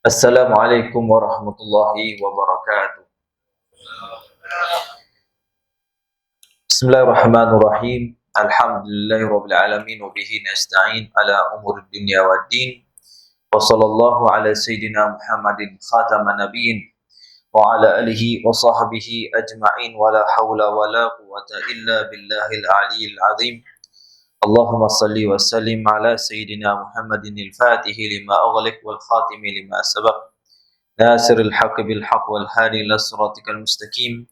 Assalamualaikum warahmatullahi wabarakatuh. Bismillahirrahmanirrahim. Alhamdulillahirabbil alamin wa bihi nasta'in ala umuri dunya waddin. Wa sallallahu ala sayidina Muhammadin khataman nabiyyin wa ala alihi wa sahbihi ajma'in wa la haula wa la quwwata illa billahil aliyyil azim. Allahumma salli wa sallim ala sayidina Muhammadin al-fatihi lima ughliq wal khatimi lima sabaq. Nasiril haqqi bil haqq wal hadi ila siratikal mustaqim.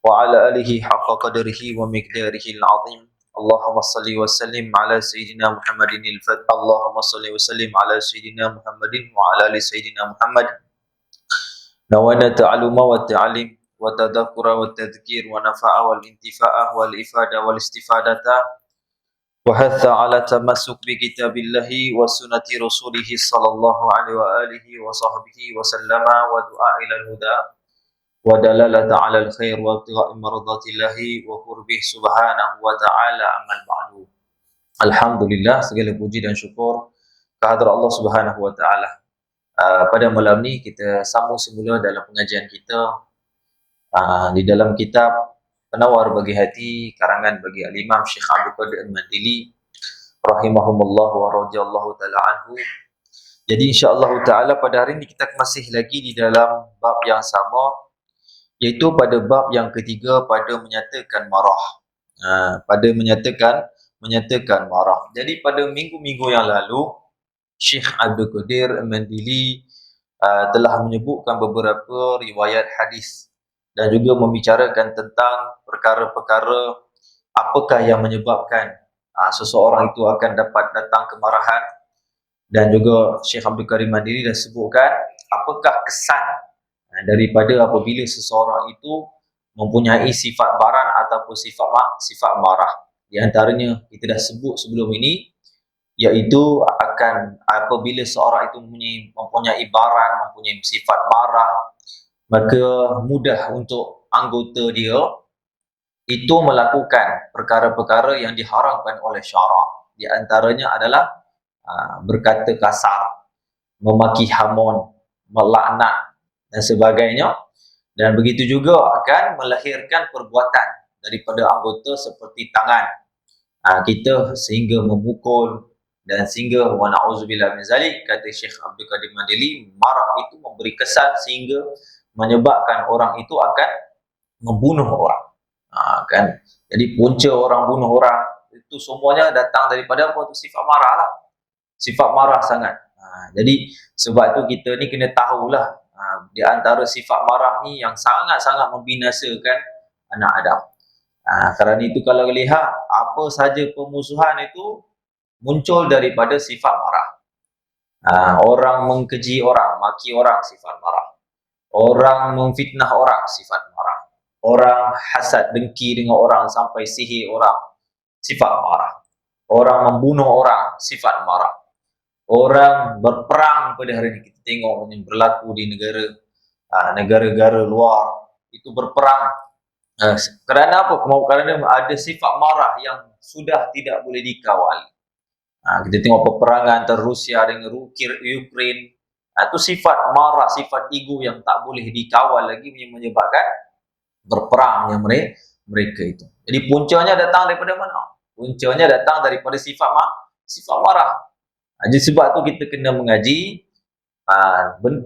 وعلى آله حق قدره ومقداره العظيم. اللهم صل وسلم على سيدنا محمد الفتح. اللهم صل وسلم على سيدنا محمد وعلى آل سيدنا محمد. نوانا تعلم والتعليم والتذكر والتذكير ونفع والانتفاع والإفادة والاستفادة وحث على تمسك بكتاب الله وسنة رسوله صلى الله عليه وآله وصحبه وسلم ودعاء إلى الهدى ودلالة على الخير وابتغاء مرضات الله وقربه subhanahu wa ta'ala amal ba'du. Alhamdulillah, segala puji dan syukur kehadrat Allah Subhanahu wa taala. Pada malam ni kita sambung semula dalam pengajian kita di dalam kitab Penawar Bagi Hati karangan bagi Al-Imam Syekh Abdul Qadir Al-Mandili rahimahumullah wa radhiyallahu taala anhu. Jadi insya-Allah taala pada hari ini kita masih lagi di dalam bab yang sama, iaitu pada bab yang ketiga pada menyatakan marah. Pada menyatakan marah. Jadi pada minggu-minggu yang lalu Syekh Abdul Qadir Al-Mandili telah menyebutkan beberapa riwayat hadis dan juga membicarakan tentang perkara-perkara apakah yang menyebabkan seseorang itu akan dapat datang kemarahan, dan juga Syekh Abdul Qadir Al-Mandili dah sebutkan apakah kesan daripada apabila seseorang itu mempunyai sifat baran ataupun sifat marah. Di antaranya kita dah sebut sebelum ini, iaitu akan apabila seorang itu mempunyai baran, mempunyai sifat marah, maka mudah untuk anggota dia itu melakukan perkara-perkara yang diharamkan oleh syarak. Di antaranya adalah berkata kasar, memaki hamun, melaknat dan sebagainya, dan begitu juga akan melahirkan perbuatan daripada anggota seperti tangan kita sehingga memukul, dan sehingga wa na'udzubillah min zalik, kata Syekh Abdul Qadir Mandili, marah itu memberi kesan sehingga menyebabkan orang itu akan membunuh orang. Kan? Jadi punca orang bunuh orang itu semuanya datang daripada apa tu? Sifat marah lah. Sifat marah sangat. Jadi sebab tu kita ni kena tahulah di antara sifat marah ni yang sangat-sangat membinasakan anak Adam. Kerana itu kalau lihat apa saja pemusuhan itu muncul daripada sifat marah. Orang mengkeji orang, maki orang, sifat marah. Orang memfitnah orang, sifat marah. Orang hasad, dengki dengan orang sampai sihir orang, sifat marah. Orang membunuh orang, sifat marah. Orang berperang pada hari ini, kita tengok yang berlaku di negara-negara luar, itu berperang. Kerana apa? Kerana ada sifat marah yang sudah tidak boleh dikawal. Kita tengok peperangan antara Rusia dengan Ukraine. Itu sifat marah, sifat ego yang tak boleh dikawal lagi, yang menyebabkan berperangnya mereka itu. Jadi puncanya datang daripada mana? Puncanya datang daripada sifat marah. Jadi sebab tu kita kena mengaji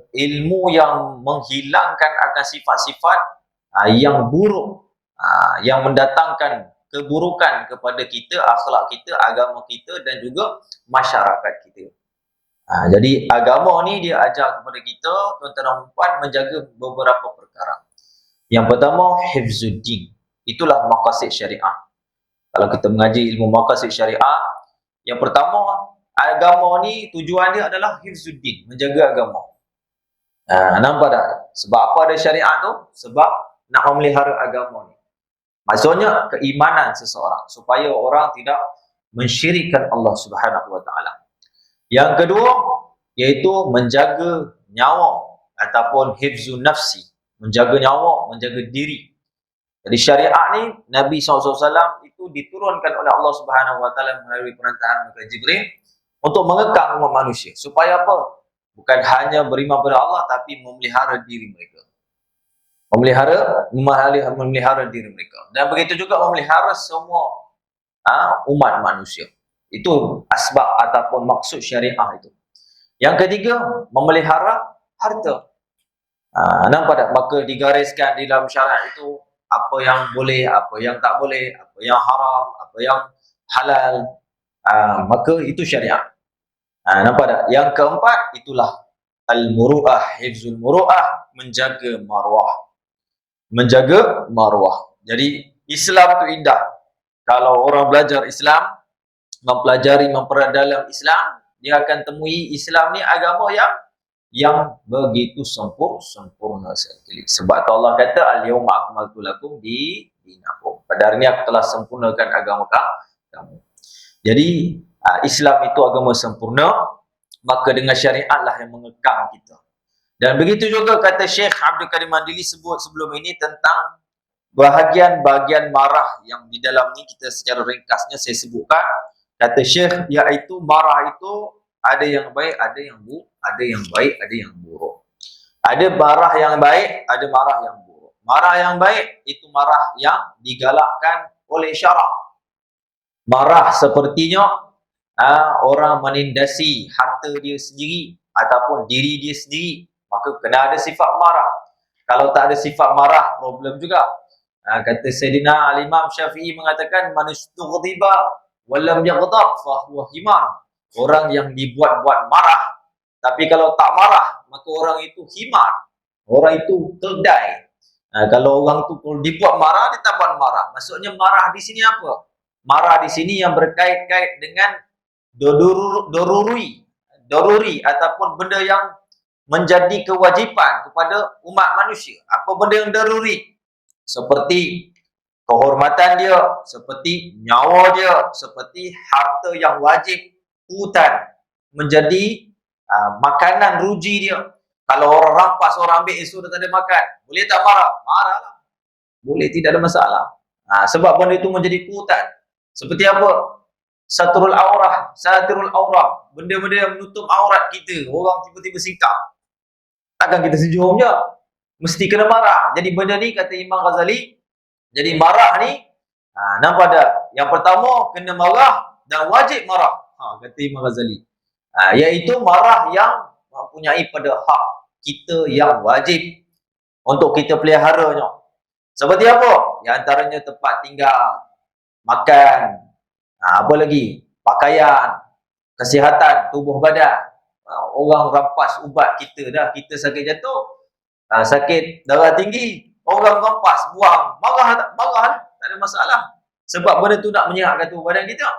ilmu yang menghilangkan akan sifat-sifat yang buruk, yang mendatangkan keburukan kepada kita, akhlak kita, agama kita dan juga masyarakat kita. Jadi agama ni dia ajar kepada kita, tuan-tuan dan puan, menjaga beberapa perkara. Yang pertama, hifzuddin. Itulah maqasid syariah. Kalau kita mengaji ilmu maqasid syariah, yang pertama, agama ni tujuan dia adalah hifzuddin, menjaga agama. Nampak tak? Sebab apa ada syariat tu? Sebab nak memelihara agama ni. Maksudnya keimanan seseorang, supaya orang tidak mensyirikkan Allah Subhanahu wa taala. Yang kedua, iaitu menjaga nyawa ataupun hifzun nafsi, menjaga nyawa, menjaga diri. Jadi syariat ni Nabi SAW itu diturunkan oleh Allah Subhanahu wa taala melalui perantaraan malaikat Jibril untuk mengekang umat manusia. Supaya apa? Bukan hanya beriman pada Allah, tapi memelihara diri mereka. Memelihara diri mereka. Dan begitu juga memelihara semua umat manusia. Itu asbab ataupun maksud syariah itu. Yang ketiga, memelihara harta. Nampak tak? Maka digariskan di dalam syariat itu apa yang boleh, apa yang tak boleh, apa yang haram, apa yang halal. Maka itu syariat. Nampak tak? Yang keempat, itulah al-muru'ah, hifzul muru'ah, menjaga maruah. Menjaga maruah. Jadi Islam itu indah. Kalau orang belajar Islam, mempelajari, memperdalam Islam, dia akan temui Islam ni agama yang begitu sempurna sekali. Sebab tu Allah kata al-yauma akmaltu lakum dinakum. Pada hari ini aku telah sempurnakan agama kamu. Jadi Islam itu agama sempurna, maka dengan syariat lah yang mengekang kita. Dan begitu juga kata Syekh Abdul Karim Mandili sebut sebelum ini tentang bahagian-bahagian marah yang di dalam ni kita secara ringkasnya saya sebutkan. Kata Syekh, iaitu marah itu ada yang baik, ada yang buruk, ada yang baik, ada yang buruk. Ada marah yang baik, ada marah yang buruk. Marah yang baik itu marah yang digalakkan oleh syarak. Marah sepertinya orang menindasi harta dia sendiri ataupun diri dia sendiri, maka kena ada sifat marah. Kalau tak ada sifat marah, problem juga. Kata Sayyidina Al-Imam Syafi'i mengatakan, man istughdiba walam yaghdab fa huwa himar. Orang yang dibuat-buat marah, tapi kalau tak marah, maka orang itu himar. Orang itu keldai. Kalau orang tu dibuat marah, dia tak buat marah. Maksudnya marah di sini apa? Marah di sini yang berkait-kait dengan doruri ataupun benda yang menjadi kewajipan kepada umat manusia. Apa benda yang daruri? Seperti kehormatan dia, seperti nyawa dia, seperti harta yang wajib, hutan, menjadi makanan ruji dia. Kalau orang rampas, orang ambil esok dah tak ada makan, boleh tak marah? Marahlah. Boleh, tidak ada masalah. Sebab benda itu menjadi hutan. Seperti apa? Satirul aurah. Benda-benda yang menutup aurat kita. Orang tiba-tiba sikap. Takkan kita senyum je. Mesti kena marah. Jadi benda ni kata Imam Ghazali, jadi marah ni, nampak tak? Yang pertama, kena marah dan wajib marah. Kata Imam Ghazali. Iaitu marah yang mempunyai pada hak kita yang wajib untuk kita peliharanya. Seperti apa? Yang antaranya tempat tinggal, makan, apa lagi? Pakaian, kesihatan, tubuh badan. Orang rampas ubat kita dah, kita sakit jatuh, sakit darah tinggi, orang rampas, buang, marah tak? Marah tak ada masalah. Sebab benda tu nak menyihatkan tubuh badan kita.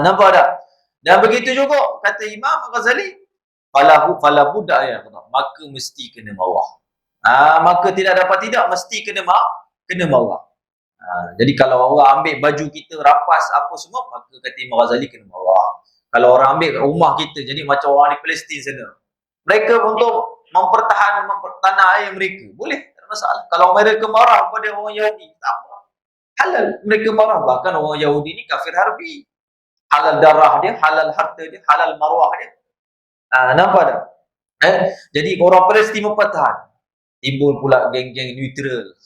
Nampak tak? Dan begitu juga kata Imam Ghazali, fala budak ya, maka mesti kena marah. Maka tidak dapat tidak, mesti kena marah. Jadi kalau orang ambil baju kita, rampas apa semua, maka kata Imam Ghazali kena marah. Kalau orang ambil rumah kita, jadi macam orang di Palestin sana, mereka untuk mempertahankan tanah air mereka, boleh, tak ada masalah. Kalau mereka marah kepada orang Yahudi, tak apa, halal mereka marah. Bahkan orang Yahudi ni kafir harbi, halal darah dia, halal harta dia, halal maruah dia. Nampak tak? Jadi orang Palestin mempertahan. Timbul pula geng-geng neutral.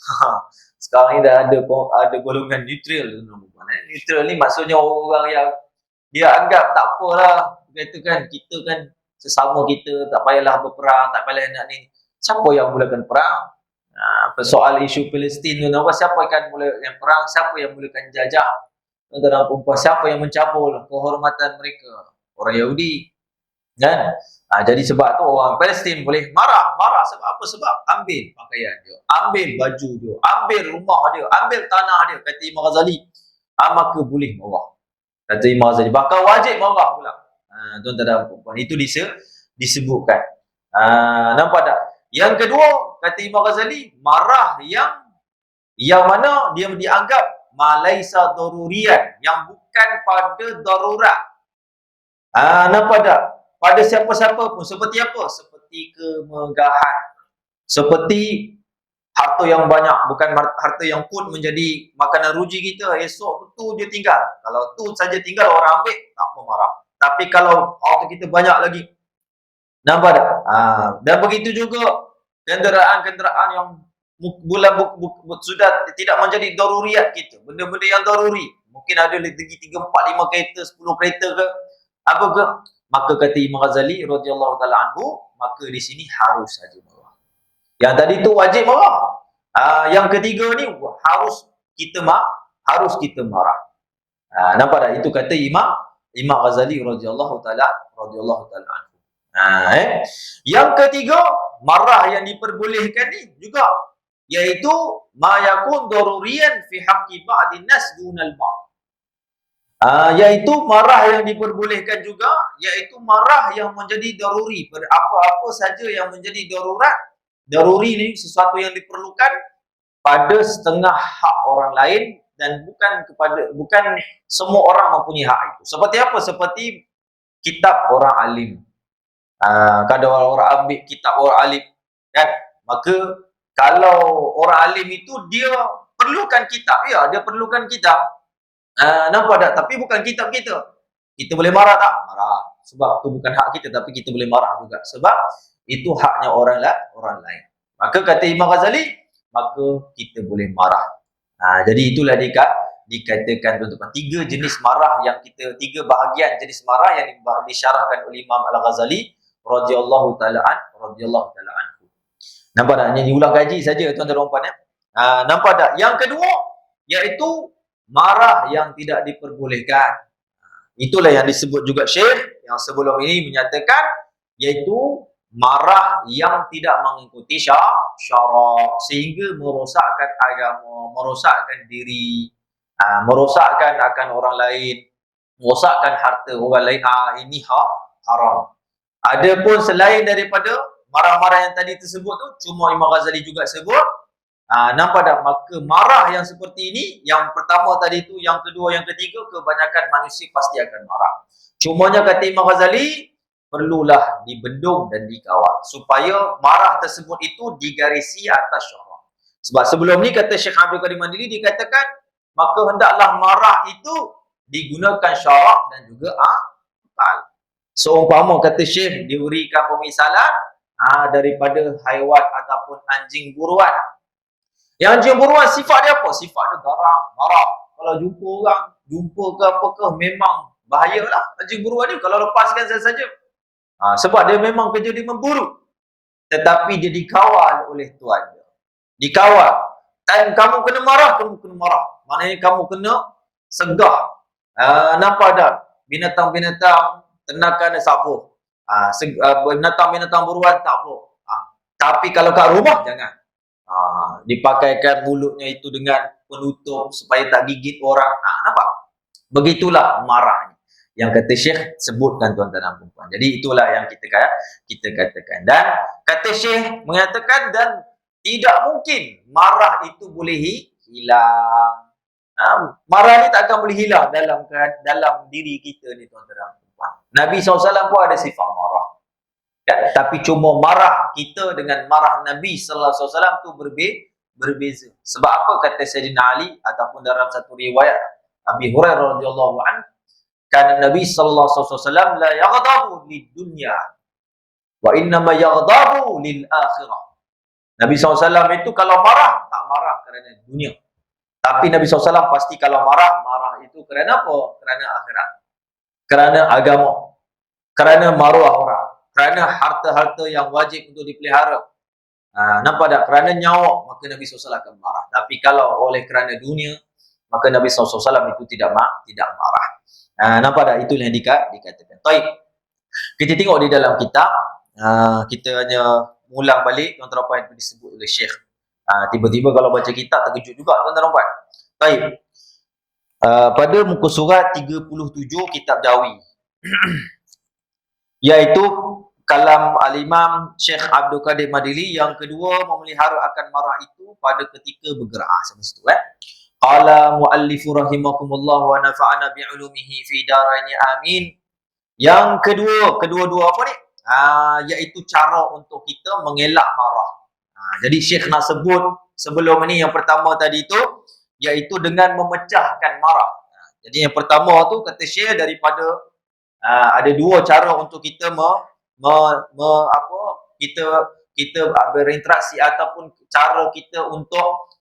Sekarang ni dah ada golongan neutral. Neutral ni maksudnya orang yang dia anggap tak apalah, katakan kita kan sesama kita, tak payahlah berperang, tak payahlah nak ni. Siapa yang mulakan perang? Soal isu Palestin tu, siapa yang mulakan perang? Siapa yang mulakan jajah? Dalam perempuan, siapa yang mencabul kehormatan mereka? Orang Yahudi. Kan? Jadi sebab tu orang Palestin boleh marah. Sebab apa? Sebab ambil pakaian dia, ambil baju dia, ambil rumah dia, ambil tanah dia. Kata Imam Ghazali, maka boleh marah. Kata Imam Ghazali, bahkan wajib marah pula. Tuan-tuan dan puan-puan, itu disebutkan. Nampak tak? Yang kedua, kata Imam Ghazali, marah yang mana dia dianggap malaisa darurian, yang bukan pada darurat. Nampak tak? Pada siapa-siapa pun. Seperti apa? Seperti kemegahan, seperti harta yang banyak, bukan harta yang pun menjadi makanan ruji kita. Esok tu je tinggal. Kalau tu saja tinggal, orang ambil, tak apa marah. Tapi kalau harta kita banyak lagi, Nampak tak? Dan begitu juga kenderaan-kenderaan yang sudah tidak menjadi daruriyat kita. Benda-benda yang daruri. Mungkin ada lagi 3, 4, 5 kereta, 10 kereta ke. Apa ke? Maka kata Imam Ghazali radhiyallahu taala anhu, maka di sini harus saja marah. Yang tadi tu wajib marah. Yang ketiga ni harus kita marah. Nampak tak? Itu kata Imam Ghazali radhiyallahu taala anhu. Yang ketiga, marah yang diperbolehkan ni juga, iaitu ma yakun daruriyan fi haqqi ba'din nas dunal ba'd. Iaitu marah yang diperbolehkan juga, iaitu marah yang menjadi daruri. Apa-apa saja yang menjadi darurat. Daruri ni sesuatu yang diperlukan pada setengah hak orang lain dan bukan semua orang mempunyai hak itu. Seperti apa? Seperti kitab orang alim. Kalau orang ambil kitab orang alim, kan? Maka kalau orang alim itu dia perlukan kitab, ya, dia perlukan kitab. Nampak tak? Tapi bukan kitab kita. Kita boleh marah tak? Marah. Sebab itu bukan hak kita, tapi kita boleh marah juga. Sebab itu haknya orang lain. Maka kata Imam Ghazali, maka kita boleh marah. Jadi itulah dikatakan tuan-tuan, 3 jenis marah yang 3 bahagian jenis marah yang disyarahkan oleh Imam Al-Ghazali radhiyallahu taala anhu. Nampak tak? Ini diulang kaji saja tuan-tuan dan puan. Nampak tak? Yang kedua, iaitu marah yang tidak diperbolehkan. Itulah yang disebut juga Syekh yang sebelum ini menyatakan, iaitu marah yang tidak mengikuti syarak sehingga merosakkan agama, merosakkan diri, merosakkan akan orang lain, merosakkan harta orang lain. Ini haram. Adapun selain daripada marah-marah yang tadi tersebut tu, cuma Imam Ghazali juga sebut, nampak tak? Maka marah yang seperti ini, yang pertama tadi tu, yang kedua, yang ketiga, kebanyakan manusia pasti akan marah. Cumanya kata Imam Ghazali, perlulah dibendung dan dikawal supaya marah tersebut itu digarisi atas syarak. Sebab sebelum ni kata Syekh Abdul Qadir Mandiri dikatakan, maka hendaklah marah itu digunakan syarak dan juga akal. Seumpama kata Syekh diberikan pemisalan daripada haiwan ataupun anjing buruan. Yang anjing buruan sifat dia apa? Sifat dia garang, marah. Kalau jumpa orang, jumpa ke apakah, memang bahayalah. Anjing buruan ni kalau lepaskan saja. Sebab dia memang kerja dia memburu. Tetapi dia dikawal oleh Tuhan dia. Dikawal. Time kamu kena marah, kamu kena marah. Maknanya kamu kena segah. Nampak tak? Binatang-binatang ternakan sapu. Binatang-binatang buruan tak apa. Tapi kalau kat rumah, jangan. Dipakaikan mulutnya itu dengan penutup supaya tak gigit orang. Nampak? Begitulah marahnya. Yang kata Syekh sebutkan tuan-tuan dan puan-puan. Jadi itulah yang kita katakan. Dan kata Syekh mengatakan, dan tidak mungkin marah itu boleh hilang. Marah ni tak akan boleh hilang dalam diri kita ni tuan-tuan dan puan-puan. Nabi SAW pun ada sifat marah. Tapi cuma marah kita dengan marah Nabi SAW tu berbeza. Sebab apa kata Sayyidina Ali ataupun dalam satu riwayat Abi Hurairah radhiyallahu anhu, kan Nabi sallallahu alaihi wasallam la yaghdabu lid dunya wa innama yaghdabu lil akhirah. Nabi SAW itu kalau marah, tak marah kerana dunia. Tapi Nabi SAW pasti kalau marah itu kerana apa? Kerana akhirat. Kerana agama. Kerana maruah orang. Kerana harta-harta yang wajib untuk dipelihara. Nampak tak? Kerana nyawa, maka Nabi SAW akan marah. Tapi kalau oleh kerana dunia, maka Nabi SAW itu tidak marah. Nampak tak? Itu yang dikatakan. Baik. Kita tengok di dalam kitab. Kita hanya ulang balik tuan-tuan puan yang disebut oleh Syekh. Tiba-tiba kalau baca kitab terkejut juga tuan-tuan puan. Baik. Pada muka surat 37 kitab Jawi. Iaitu kalam Al-Imam Syekh Abdul Qadir Madili yang kedua, memelihara akan marah itu pada ketika bergerak. Sampai situ Qala muallifu rahimakumullah wa nafa'ana bi'ulumihi fi daraini amin. Yang kedua apa ni? Iaitu cara untuk kita mengelak marah. Jadi Syekh nak sebut sebelum ini, yang pertama tadi itu iaitu dengan memecahkan marah. Jadi yang pertama tu kata Syekh daripada ada 2 cara untuk kita kita berinteraksi ataupun cara kita untuk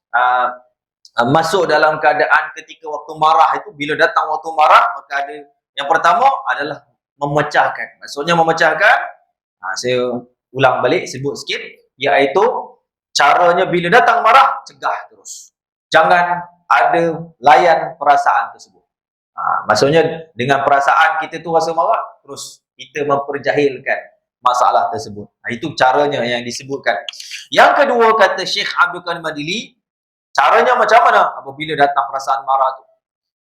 masuk dalam keadaan ketika waktu marah itu, bila datang waktu marah, maka ada yang pertama adalah memecahkan. Maksudnya memecahkan, saya ulang balik, sebut sikit, iaitu caranya bila datang marah, cegah terus. Jangan ada layan perasaan tersebut. Maksudnya dengan perasaan kita tu rasa marah, terus kita memperjahilkan masalah tersebut. Itu caranya yang disebutkan. Yang kedua, kata Syekh Abdul Qadir Madili, caranya macam mana apabila datang perasaan marah tu?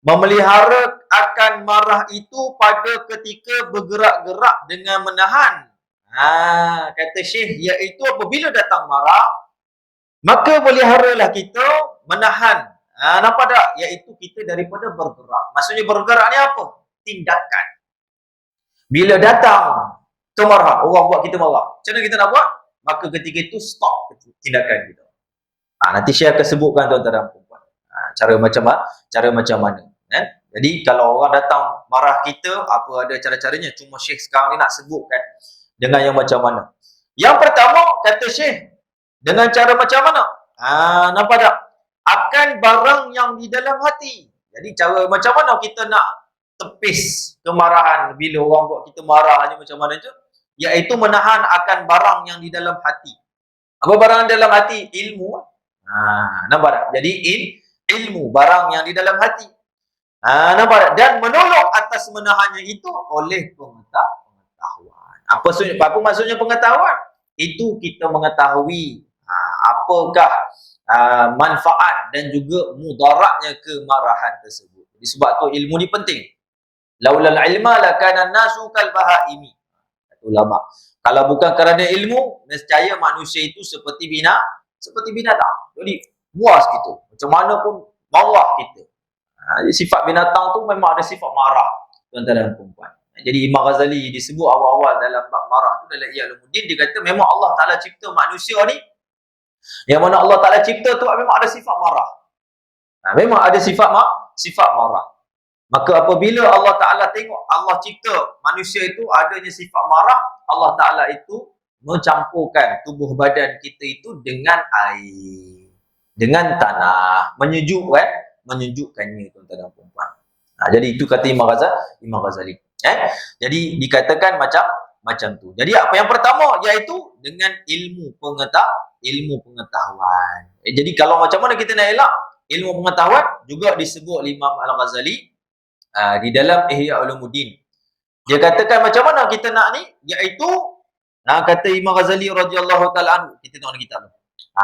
Memelihara akan marah itu pada ketika bergerak-gerak dengan menahan. Kata Syekh, iaitu apabila datang marah, maka peliharalah kita menahan. Nampak tak? Iaitu kita daripada bergerak. Maksudnya bergerak ni apa? Tindakan. Bila datang kemarah, orang buat kita marah, macam mana kita nak buat? Maka ketika itu stop tindakan kita. Nanti Syekh akan sebutkan tuan-tuan dan puan. Cara macam mana. Jadi kalau orang datang marah kita, apa ada cara-caranya? Cuma Syekh sekarang ni nak sebutkan dengan yang macam mana. Yang pertama, kata Syekh, dengan cara macam mana? Nampak tak? Akan barang yang di dalam hati. Jadi cara macam mana kita nak tepis kemarahan bila orang buat kita marah ni macam mana tu? Iaitu menahan akan barang yang di dalam hati. Apa barang dalam hati? Ilmu. Nampak tak? Jadi ilmu, barang yang di dalam hati. Nampak tak? Dan menolong atas menahannya itu oleh pengetahuan. Apa maksudnya pengetahuan? Itu kita mengetahui apakah manfaat dan juga mudaratnya kemarahan tersebut. Jadi sebab tu ilmu ni penting. Laulal ilma lakana nasu kal bahaimi. Kata ulama. Kalau bukan kerana ilmu, nescaya manusia itu seperti binatang. Jadi puas kita. Macam mana pun marah kita. Sifat binatang tu memang ada sifat marah, tuan-tuan dan puan-puan. Jadi Imam Ghazali disebut awal-awal dalam bab marah tu dalam Ihya Ulumuddin, dia kata memang Allah Taala cipta manusia ni, yang mana Allah Taala cipta tu memang ada sifat marah. Memang ada sifat marah. Maka apabila Allah Taala tengok Allah cipta manusia itu adanya sifat marah, Allah Taala itu mencampurkan tubuh badan kita itu dengan air, dengan tanah, menyejukkannya, tuan-tuan dan puan-puan. Jadi itu kata Imam Ghazali. Jadi dikatakan macam tu. Jadi apa yang pertama, iaitu dengan ilmu pengetahuan. Jadi kalau macam mana kita nak elak ilmu pengetahuan, juga disebut oleh Imam Al-Ghazali di dalam Ihya Ulumuddin. Dia katakan macam mana kita nak ni, iaitu kata Imam Ghazali radhiyallahu taala anhu, kita tengok kitab.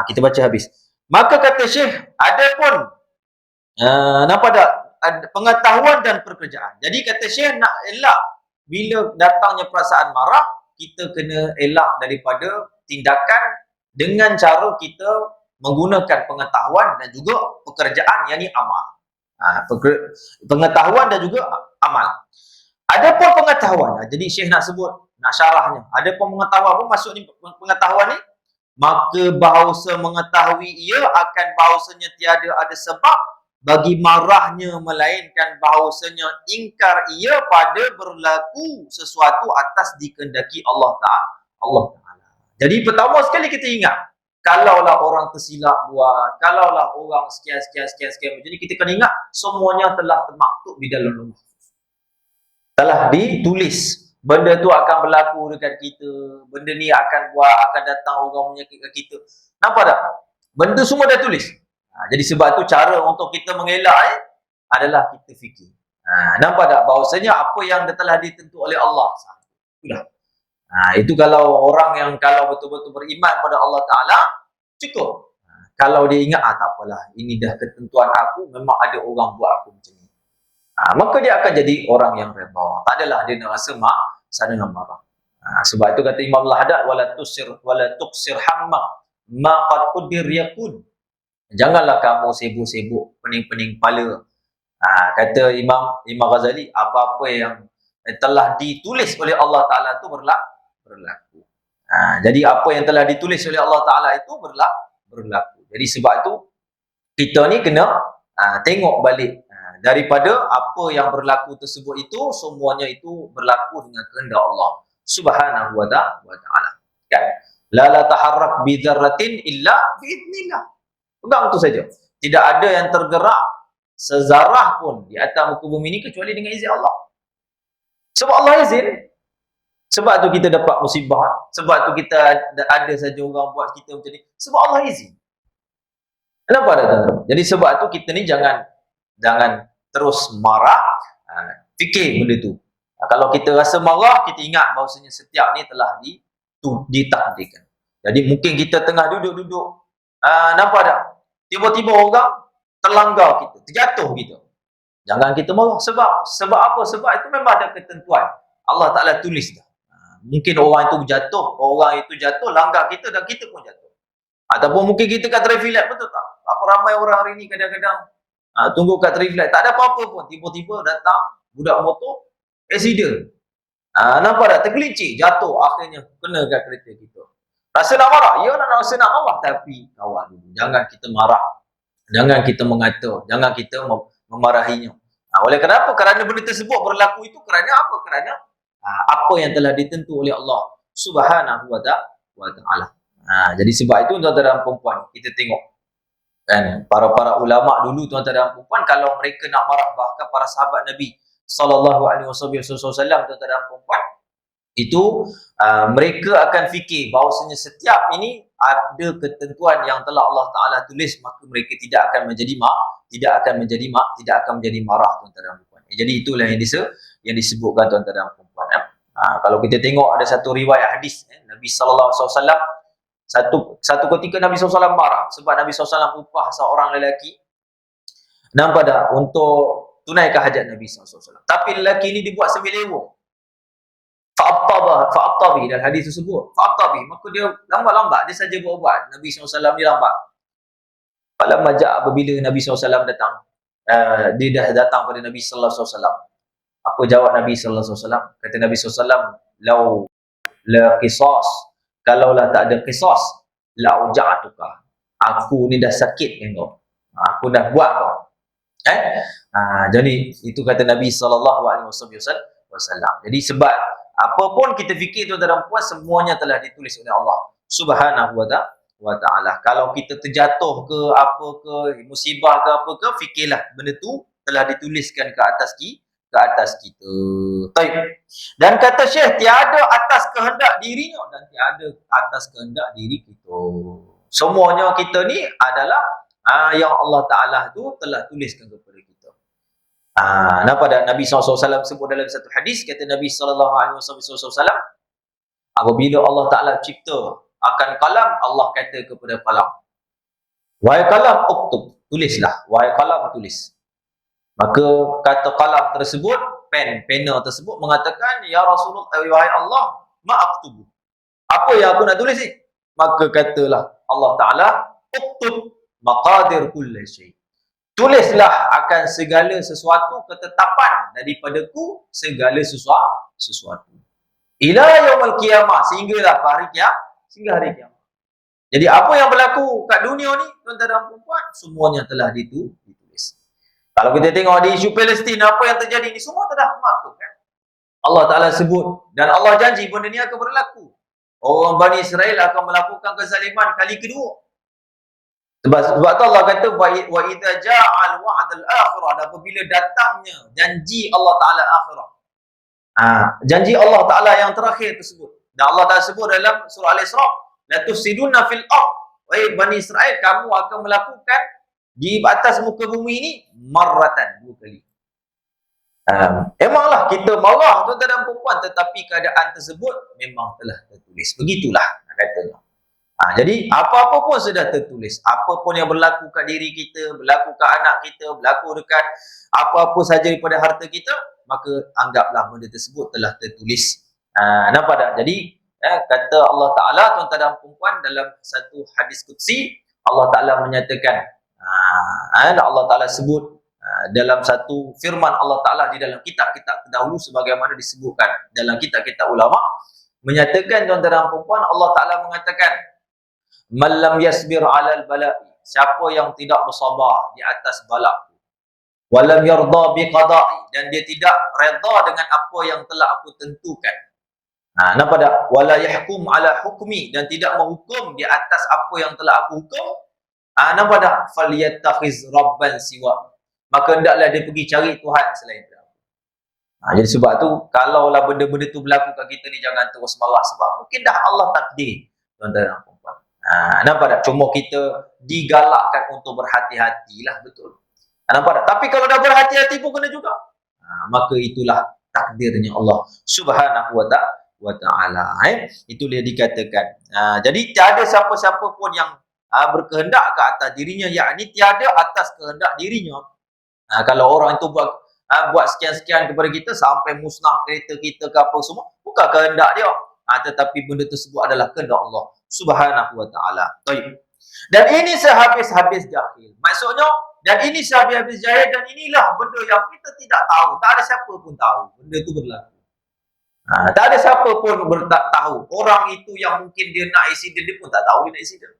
Kita baca habis. Maka kata Syekh, adapun nampak tak? Pengetahuan dan pekerjaan. Jadi kata Syekh, nak elak bila datangnya perasaan marah, kita kena elak daripada tindakan dengan cara kita menggunakan pengetahuan dan juga pekerjaan, yakni amal. Pengetahuan dan juga amal. Adapun pengetahuan, jadi Syekh nak sebut, nak syarahnya. Adapun pengetahuan, apa maksud ni pengetahuan ni? Maka bahawa mengetahui ia akan bahawasanya tiada ada sebab bagi marahnya, melainkan bahawasanya ingkar ia pada berlaku sesuatu atas dikehendaki Allah Ta'ala. Jadi pertama sekali kita ingat, kalaulah orang tersilap buat, kalaulah orang sekian, jadi kita kena ingat semuanya telah termaktub di dalam Lauh Mahfuz. Telah ditulis. Benda tu akan berlaku dekat kita, benda ni akan datang orang menyakitkan kita. Nampak tak? Benda semua dah tulis. Jadi sebab tu cara untuk kita mengelak adalah kita fikir. Nampak tak? Bahawasanya apa yang telah ditentu oleh Allah. Sudah. Itu kalau orang yang kalau betul-betul beriman pada Allah Ta'ala, cukup. Kalau dia ingat, tak apalah, ini dah ketentuan aku, memang ada orang buat aku macam ni. Maka dia akan jadi orang yang redha. Tak adalah dia nak rasa dengan marah. Sebab itu kata Imam Al-Haddad, wala tuqsir hamma ma qad qudir yakun. Janganlah kamu sibuk-sibuk pening-pening kepala. Kata Imam Ghazali, apa-apa yang telah ditulis oleh Allah Ta'ala itu berlaku. Jadi apa yang telah ditulis oleh Allah Ta'ala itu berlaku. Jadi sebab itu kita ni kena tengok balik daripada apa yang berlaku tersebut itu, semuanya itu berlaku dengan kehendak Allah Subhanahu wa ta'ala. Kan? La taharrak bi dzarratin illa biidznillah. Pegang tu saja. Tidak ada yang tergerak sezarah pun di atas muka bumi ini kecuali dengan izin Allah. Sebab Allah izin. Sebab tu kita dapat musibah. Sebab tu kita ada saja orang buat kita macam ni. Sebab Allah izin. Kenapa ada tuan-tuan? Jadi sebab tu kita ni jangan terus marah. Fikir benda tu. Kalau kita rasa marah, kita ingat bahawasanya setiap ni telah ditakdirkan. Jadi mungkin kita tengah duduk-duduk, nampak tak? Tiba-tiba orang terlanggar kita, terjatuh kita. Jangan kita marah. Sebab apa? Sebab itu memang ada ketentuan. Allah Ta'ala tulis dah. Mungkin orang itu jatuh, langgar kita dan kita pun jatuh. Ataupun mungkin kita kat traffic light, betul tak? Apa ramai orang hari ni kadang-kadang tunggu kat traffic light, tak ada apa-apa pun. Tiba-tiba datang budak motor, accident. Nampak tak? Tergelincir, jatuh, akhirnya kena kat kereta kita. Rasa nak marah? Ya, rasa nak marah. Tapi kawal dulu. Jangan kita marah. Jangan kita mengata. Jangan kita memarahinya. Oleh kenapa? Kerana benda tersebut berlaku itu kerana apa? Kerana apa yang telah ditentu oleh Allah Subhanahu wa ta'ala. Jadi sebab itu tuan-tuan dan perempuan, kita tengok kan, para ulama dulu tuan-tuan dan perempuan, kalau mereka nak marah, bahkan para sahabat Nabi sallallahu alaihi wasallam tuan-tuan dan perempuan, itu mereka akan fikir bahawasanya setiap ini ada ketentuan yang telah Allah Ta'ala tulis, maka mereka tidak akan menjadi marah tuan-tuan dan perempuan. Jadi itulah yang disebutkan tuan-tuan dan perempuan. Kalau kita tengok ada satu riwayat hadis, Nabi sallallahu alaihi wasallam satu ketika Nabi SAW marah sebab Nabi SAW upah seorang lelaki, nampak tak, untuk tunaikan hajat Nabi SAW. Tapi lelaki ini dibuat sembelewong. Fa'attabi dalam hadis tersebut. Fa'attabi, maka dia lambat-lambat, dia saja buat. Nabi SAW dia lambat. Pada majak apabila Nabi SAW datang, dia dah datang pada Nabi SAW. Apa jawab Nabi SAW? Kata Nabi SAW, lau la qisas, kalaulah tak ada qisas, la uja'atuka. Aku ni dah sakit kan kau. Aku dah buat kau. Jadi itu kata Nabi SAW. Jadi sebab apa pun kita fikir tuan-tuan dan puan, semuanya telah ditulis oleh Allah Subhanahu wa ta'ala. Kalau kita terjatuh ke apa ke, musibah ke apa ke, fikirlah benda tu telah dituliskan ke atas kita. Baik. Dan kata Syekh, tiada atas kehendak dirinya dan tiada atas kehendak diri kita. Semuanya kita ni adalah yang Allah Ta'ala tu telah tuliskan kepada kita. Nampak tak? Nabi SAW sebut dalam satu hadis, kata Nabi SAW, apabila Allah Ta'ala cipta akan kalam, Allah kata kepada kalam, wahai kalam, uktub, tulislah. Wahai kalam, tulis. Maka kata kalam tersebut, pena tersebut mengatakan, ya Rasulullah, wahai Allah, ma'aktubu. Apa yang aku nak tulis ni? Maka katalah Allah Ta'ala, uktub maqadir kulli syai'. Tulislah akan segala sesuatu ketetapan daripadaku segala sesuatu. Ila yaumil qiyamah, sehinggalah hari kiamat. Jadi apa yang berlaku kat dunia ni, tuan-tuan dan puan, semuanya telah ditulis. Kalau kita tengok di isu Palestin, apa yang terjadi ni semua telah dimaktub kan. Allah Ta'ala sebut dan Allah janji benda ni akan berlaku. Orang Bani Israel akan melakukan kezaliman kali kedua. Sebab tu Allah kata wa idza ja'al wa'dul akhirah, dan apabila datangnya janji Allah Ta'ala akhirah. Janji Allah Ta'ala yang terakhir tersebut. Dan Allah Ta'ala sebut dalam surah Al-Isra, la tufsiduna fil ardh. Wahai Bani Israel, kamu akan melakukan di atas muka bumi ini marratan, 2 kali. Memanglah kita marah tuan-tuan dan puan, tetapi keadaan tersebut memang telah tertulis. Begitulah katanya. Jadi apa-apa pun sudah tertulis. Apa pun yang berlaku kat diri kita, berlaku kat anak kita, berlaku dekat apa-apa saja daripada harta kita, maka anggaplah benda tersebut telah tertulis. Nampak tak? Jadi kata Allah Ta'ala, tuan-tuan dan puan, dalam satu hadis qudsi, Allah Ta'ala menyatakan, Allah Ta'ala sebut dalam satu firman Allah Ta'ala di dalam kitab-kitab terdahulu, sebagaimana disebutkan dalam kitab-kitab ulama, menyatakan tuan-tuan dan puan, Allah Ta'ala mengatakan, man lam yasbir 'alal bala'i, siapa yang tidak bersabar di atas bala, walam yarda bi qada'i, dan dia tidak redha dengan apa yang telah aku tentukan, Nampak tak? Wala yahkum ala hukmi, dan tidak menghukum di atas apa yang telah aku hukum. Nampak tak? Falyattakhiz rabban siwa. Maka hendaklah dia pergi cari Tuhan selain dia. Jadi sebab tu, kalaulah benda-benda tu berlaku kat kita ni, jangan terus marah. Sebab mungkin dah Allah takdir, tuan-tuan dan puan-puan. Nampak tak? Cuma kita digalakkan untuk berhati-hatilah, betul. Nampak tak? Tapi kalau dah berhati-hati pun kena juga. Maka itulah takdirnya Allah Subhanahu wa ta'ala. Itu dia dikatakan. Jadi tiada siapa-siapa pun yang berkehendak ke atas dirinya, yakni tiada atas kehendak dirinya. Kalau orang itu buat sekian-sekian kepada kita sampai musnah kereta kita ke apa semua, bukan kehendak dia. Tetapi benda tersebut adalah kehendak Allah Subhanahu wa ta'ala. Dan ini sehabis-habis jahil. Maksudnya, dan ini sehabis-habis jahil, dan inilah benda yang kita tidak tahu. Tak ada siapa pun tahu benda itu berlaku. Tak ada siapa pun tahu. Orang itu yang mungkin dia nak accident, dia pun tak tahu dia nak accident.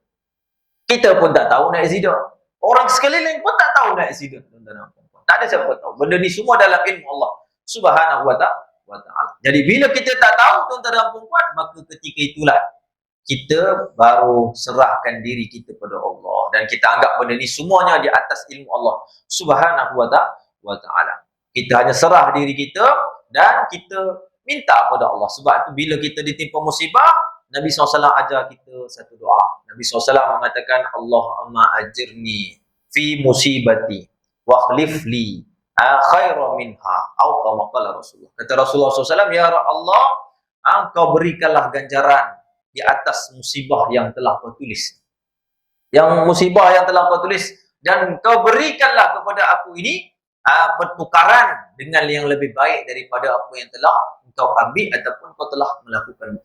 Kita pun tak tahu nak accident. Orang sekeliling pun tak tahu nak accident. Tak ada siapa tahu. Benda ni semua dalam ilmu Allah Subhanahu wa ta'ala. Jadi bila kita tak tahu, tuan-tuan dan puan-puan, maka ketika itulah kita baru serahkan diri kita pada Allah, dan kita anggap benda ni semuanya di atas ilmu Allah Subhanahu wa ta'ala. Kita hanya serah diri kita dan kita minta pada Allah. Sebab tu bila kita ditimpa musibah, Nabi SAW ajar kita satu doa. Nabi SAW mengatakan, Allahumma ajirni fi musibati wa khlif li khairan minha, atau kama qala Rasulullah. Kata Rasulullah SAW, ya Allah, engkau berikanlah ganjaran di atas musibah yang telah kau tulis. Yang musibah yang telah kau tulis, dan kau berikanlah kepada aku ini pertukaran dengan yang lebih baik daripada apa yang telah kau ambil ataupun kau telah melakukan,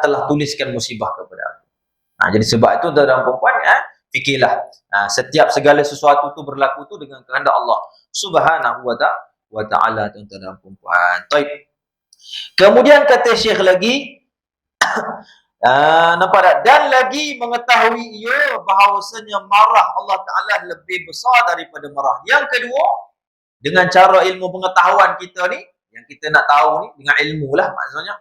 telah tuliskan musibah kepada aku. Jadi sebab itu, tuan-tuan dan puan-puan, fikirlah, setiap segala sesuatu tu berlaku tu dengan kehendak Allah Subhanahu wa ta'ala, tuan-tuan dan puan-puan. Kemudian kata Syekh lagi, nampak tak? Dan lagi mengetahui ia bahawasanya marah Allah Ta'ala lebih besar daripada marah. Yang kedua, dengan cara ilmu pengetahuan kita ni, yang kita nak tahu ni, dengan ilmu lah maksudnya,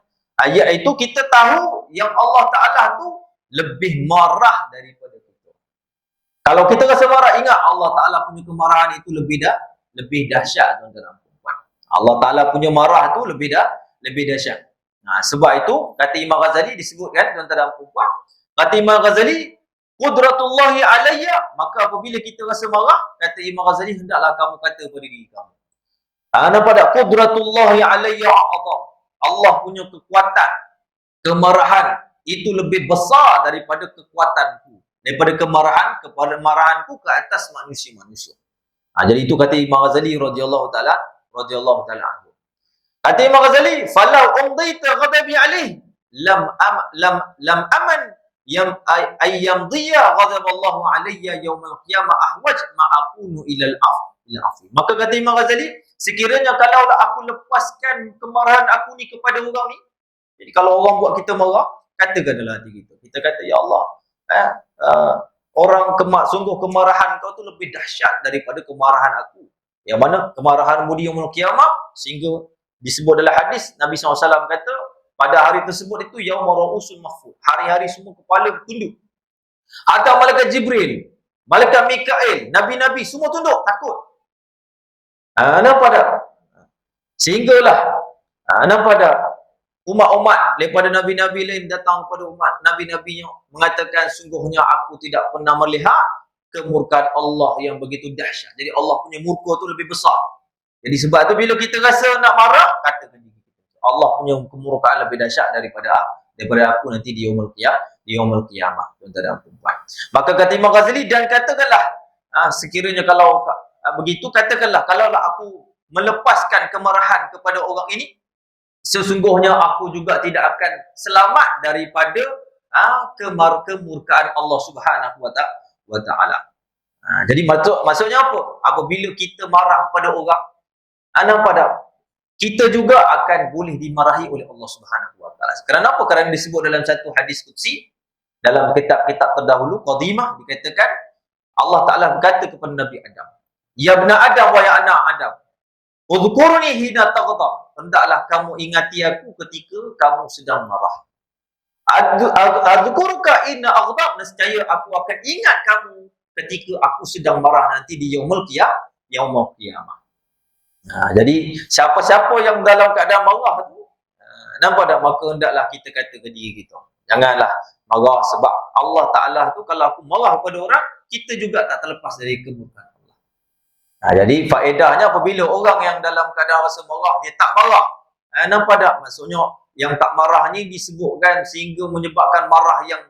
iaitu kita tahu yang Allah Ta'ala tu lebih marah daripada kita. Kalau kita rasa marah, ingat Allah Ta'ala punya kemarahan itu lebih dahsyat, tuan-tuan dan puan-puan. Allah Ta'ala punya marah tu lebih dahsyat. Sebab itu, kata Imam Ghazali disebutkan, tuan-tuan dan puan-puan, kata Imam Ghazali, qudratullahi alayya, maka apabila kita rasa marah, kata Imam Ghazali, hendaklah kamu kata pada diri kamu, nampak tak? Qudratullahi alayya a'adham. Allah punya kekuatan, kemarahan, itu lebih besar daripada kekuatanku, daripada kemarahanku ke atas manusia-manusia. Jadi itu kata Imam Ghazali radhiyallahu ta'ala anhu. Kata Imam Ghazali, falau umdita ghadabi alaih lam aman ayyamdiya ghadaballahu alayya yawmal qiyamah ahwaj ma akunu ila al-afi. Maka kata Imam Ghazali, sekiranya kalaulah aku lepaskan kemarahan aku ni kepada orang ni, jadi kalau orang buat kita marah, katakan dalam hati kita, kita kata, ya Allah, sungguh kemarahan kau tu lebih dahsyat daripada kemarahan aku. Yang mana kemarahanmu di yaumul qiyamah, sehingga disebut dalam hadis, Nabi SAW kata, pada hari tersebut itu, yaumur ra'usul mahfud, hari-hari semua kepala tunduk. Hatta malaikat Jibril, malaikat Mikail, nabi-nabi semua tunduk, takut. Nampak tak? Sehinggalah, nampak tak? Umat-umat daripada nabi-nabi lain datang kepada umat nabi-nabinya, mengatakan, sungguhnya aku tidak pernah melihat kemurkaan Allah yang begitu dahsyat. Jadi Allah punya murka tu lebih besar. Jadi sebab tu bila kita rasa nak marah, katakan diri kita, Allah punya kemurkaan lebih dahsyat daripada aku nanti di yaumul qiyamah, tuan-tuan dan puan-puan. Maka kata Imam Ghazali, dan katakanlah, sekiranya kalau begitu, katakanlah, kalaulah aku melepaskan kemarahan kepada orang ini, sesungguhnya aku juga tidak akan selamat daripada kemurkaan Allah Subhanahu wa ta'ala. Jadi maksudnya apa? Apabila kita marah kepada orang, nampak tak? Kita juga akan boleh dimarahi oleh Allah Subhanahu wa ta'ala. Kenapa? Kerana disebut dalam satu hadis qudsi, dalam kitab-kitab terdahulu, Qadimah, dikatakan, Allah Ta'ala berkata kepada Nabi Adam, ya bna Adam wa ya anak Adam, Udhkurni hina taghdab. Hendaklah kamu ingati aku ketika kamu sedang marah. Adzukuruka inna aghdab, nescaya aku akan ingat kamu ketika aku sedang marah nanti di yaumul qiyamah. Jadi siapa-siapa yang dalam keadaan marah tu, nampak tak, maka hendaklah kita kata ke diri kita, janganlah marah, sebab Allah Ta'ala tu kalau aku marah kepada orang, kita juga tak terlepas dari kemurkaan Allah. Jadi faedahnya apabila orang yang dalam keadaan rasa marah, dia tak marah. Nampak tak? Maksudnya yang tak marah ni disebutkan sehingga menyebabkan marah yang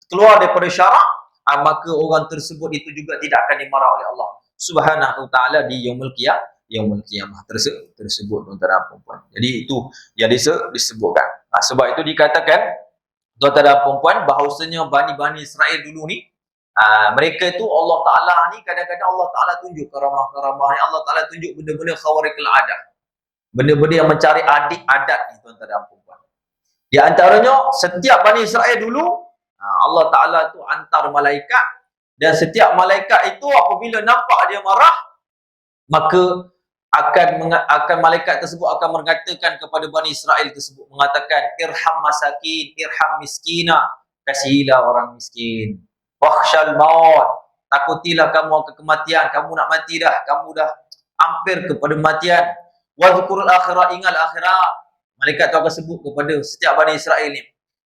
keluar daripada syarak, maka orang tersebut itu juga tidak akan dimarah oleh Allah Subhanahu Ta'ala di yaumul qiyamah tersebut, tuan-tuan dan puan-puan. Jadi itu yang disebutkan. Sebab itu dikatakan, tuan-tuan dan puan-puan, bahawasanya Bani Israel dulu ni, mereka itu Allah Ta'ala ni kadang-kadang Allah Ta'ala tunjuk karamah-karamah ni, Allah Ta'ala tunjuk benda-benda khawariqul adat, benda-benda yang mencari adat ni, tuan-tuan dan puan-puan. Di antaranya, setiap Bani Israel dulu, Allah Ta'ala tu hantar malaikat, dan setiap malaikat itu apabila nampak dia marah, maka akan malaikat tersebut akan mengatakan kepada Bani Israel tersebut, mengatakan, irham masakin, irham miskina, kasihilah orang miskin. Wakhshal maut, takutilah kamu akan kematian, kamu nak mati dah, kamu dah hampir kepada kematian. Wadhkurul akhirah, ingat akhirat. Malaikat tu akan sebut kepada setiap Bani Israel ni.